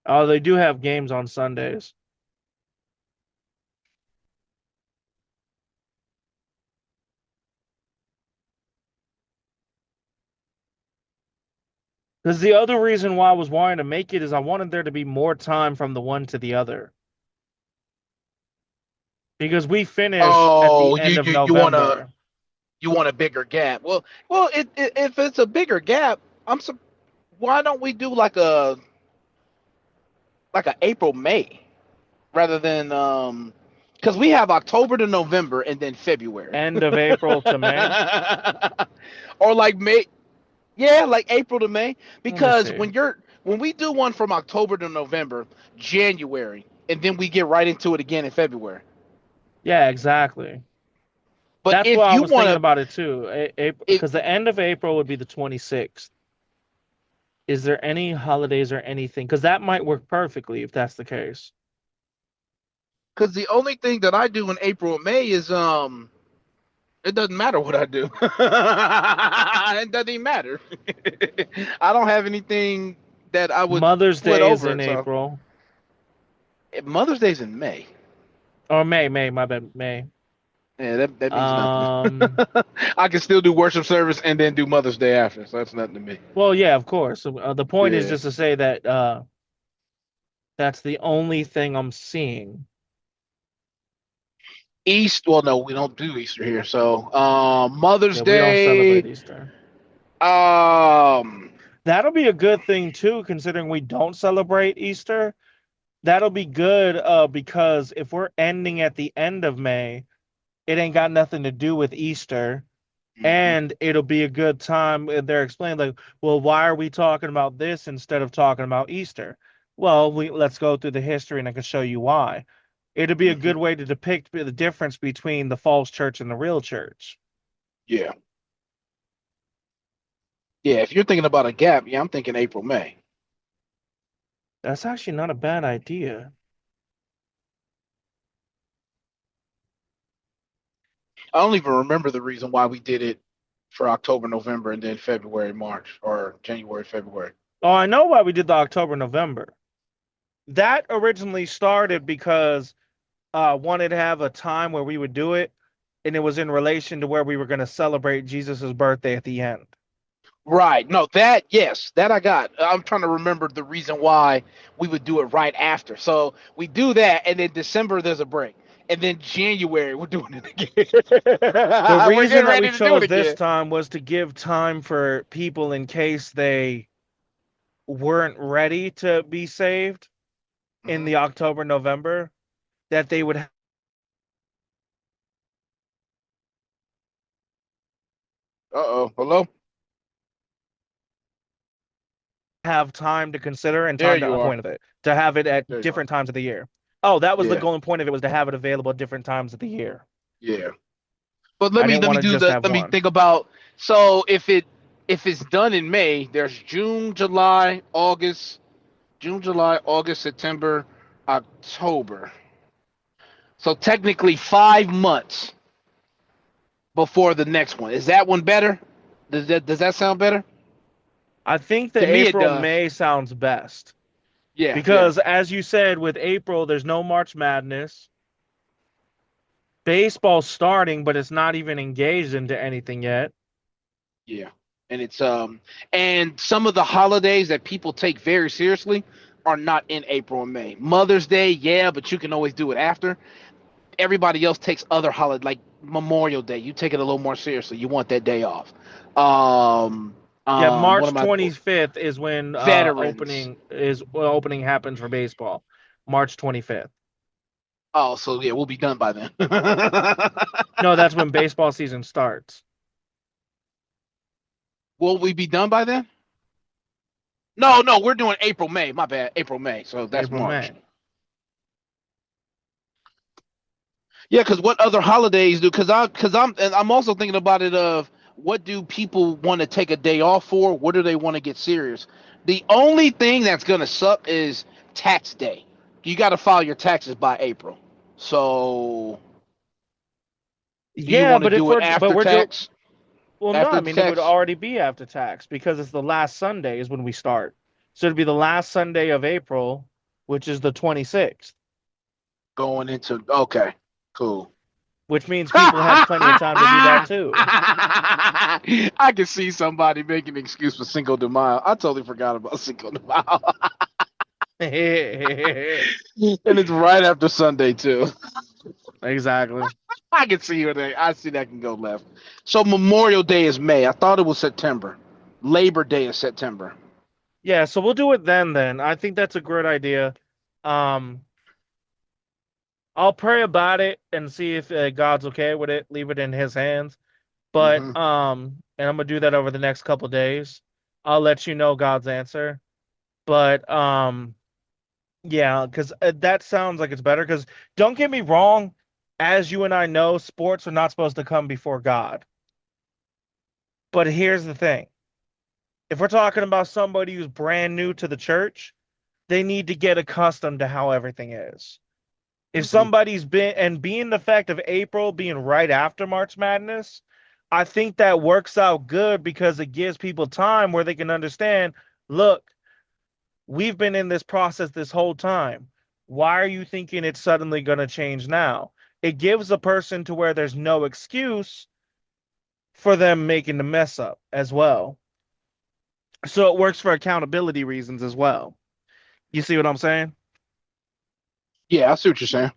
Oh, they do have games on Sundays. Because the other reason why I was wanting to make it is I wanted there to be more time from the one to the other. Because we finish at the Oh, end of you want to November. you want a bigger gap? Well, if it's a bigger gap, why don't we do like a April May rather than because we have October to November and then February. End of April to May. Or like May, yeah, like April to May. Let me Because see. when we do one from October to November, January, and then we get right into it again in February. Yeah, exactly. But That's what if I you was want thinking to, about it too. it Because the end of April would be the 26th. Is there any holidays or anything? Because that might work perfectly if that's the case. because the only thing that I do in April and May is it doesn't matter what I do. It doesn't even matter. I don't have anything that I would Mother's split Day is over in it. So April. Mother's Day's in May. Or May, my bad, May. Yeah, that means nothing. Um, I can still do worship service and then do Mother's Day after, so that's nothing to me. well, yeah, of course. So, the point is Yeah. just to say that that's the only thing I'm seeing. East, well, no, we don't do Easter here. So, Mother's Yeah, we don't celebrate Day, Easter. um, That'll be a good thing too, considering we don't celebrate Easter. That'll be good because if we're ending at the end of May, it ain't got nothing to do with Easter. mhm, And it'll be a good time. They're explaining like, well, why are we talking about this instead of talking about Easter? Well, let's go through the history and I can show you why. It'll be a mhm, good way to depict the difference between the false church and the real church. yeah, yeah. If you're thinking about a gap, yeah, I'm thinking April, May. That's actually not a bad idea. I don't even remember the reason why we did it for October, November, and then February, March, or January, February. Oh, I know why we did the October, November. That originally started because wanted to have a time where we would do it, and it was in relation to where we were going to celebrate Jesus's birthday at the end. Right. No, that, yes, that I got. I'm trying to remember the reason why we would do it right after. So we do that, and then December there's a break, and then January we're doing it The again. We're reason getting that we ready to do it chose this again. time was to give time for people in case they weren't ready to be saved in Hmm. the October, November, that they would Uh-oh. Hello? have time to consider and There time to you are. point of it, to have it at There you are. different times of the year. Oh, that was the Yeah. golden point of it was to have it available at different times of the year. Yeah. But I didn't let me want to do just the have let me one. think about, so if it's done in May, there's June, July, August, September, October. So technically 5 months before the next one. Is that one better? Does that sound better? I think To the me, it April, does. May sounds best Yeah, yeah, because, as you said, with April, there's no March Madness. Baseball's starting, but it's not even engaged into anything yet. yeah. And it's and some of the holidays that people take very seriously. are not in April and May. Mother's Day, yeah, but you can always do it after. Everybody else takes other holidays, like Memorial Day. You take it a little more seriously. You want that day off. Um, Yeah, what March am I? 25th is when Veterans. opening happens for baseball. March 25th. Oh, so yeah, we'll be done by then. No, that's when baseball season starts. Will we be done by then? No, no, we're doing April, May. My bad, April, May. So that's April, March. May. Yeah, because what other holidays do? I'm also thinking about it of what do people want to take a day off for? What do they want to get serious? The only thing that's gonna suck is tax day. You got to file your taxes by April. So, do you Yeah, want to but if do it we're but after we're do tax? well, no, After I the mean it would tax, already be after tax because it's the last Sunday is when we start. So it'd be the last Sunday of April, which is the 26th, going into okay, cool. which means people have plenty of time to do that too. I can see somebody making an excuse for Cinco de Mayo. I totally forgot about Cinco de Mayo. And it's right after Sunday too. Exactly. I can see where they. I see that can go left. So Memorial Day is May. I thought it was September. Labor Day is September. Yeah, so we'll do it then. I think that's a great idea. Um, I'll pray about it and see if God's okay with it, leave it in his hands. But Hmm. and I'm gonna do that over the next couple days. I'll let you know God's answer. But yeah, because that sounds like it's better. Because don't get me wrong, as you and I know, sports are not supposed to come before God. But here's the thing: if we're talking about somebody who's brand new to the church, they need to get accustomed to how everything is. If Hmm. somebody's been and being the fact of April being right after March Madness, I think that works out good because it gives people time where they can understand, look, we've been in this process this whole time. Why are you thinking it's suddenly going to change now? It gives a person to where there's no excuse for them making the mess up as well. So it works for accountability reasons as well. You see what I'm saying? Yeah, I see what you're saying.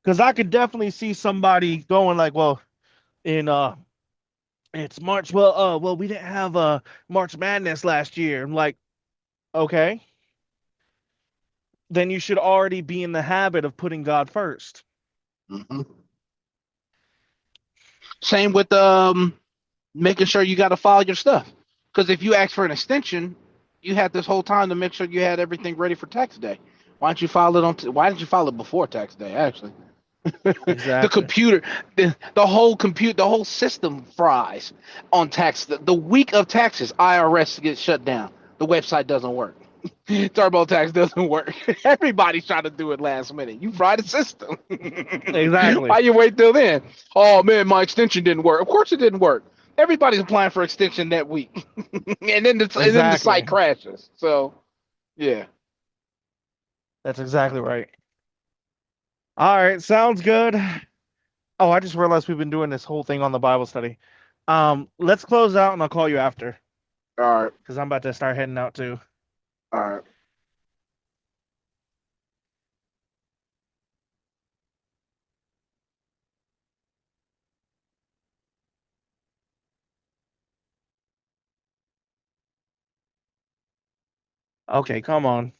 Because I could definitely see somebody going like, well, in it's March. Well, we didn't have March Madness last year. I'm like, okay, then you should already be in the habit of putting God first. Hmm. Same with making sure you got to file your stuff. Because if you ask for an extension, you had this whole time to make sure you had everything ready for tax day. Why don't you file it on? Why didn't you file it before tax day? Actually, the Exactly. computer, the whole system fries on tax. The week of taxes, IRS gets shut down. The website doesn't work. TurboTax doesn't work. Everybody's trying to do it last minute. You fry the system. Exactly. Why you wait till then? Oh man, my extension didn't work. Of course it didn't work. Everybody's applying for extension that week, and then the site Exactly. crashes. So yeah. That's exactly right. All right, sounds good. Oh, I just realized we've been doing this whole thing on the Bible study. Let's close out and I'll call you after All right. because I'm about to start heading out too. All right. Okay, come on.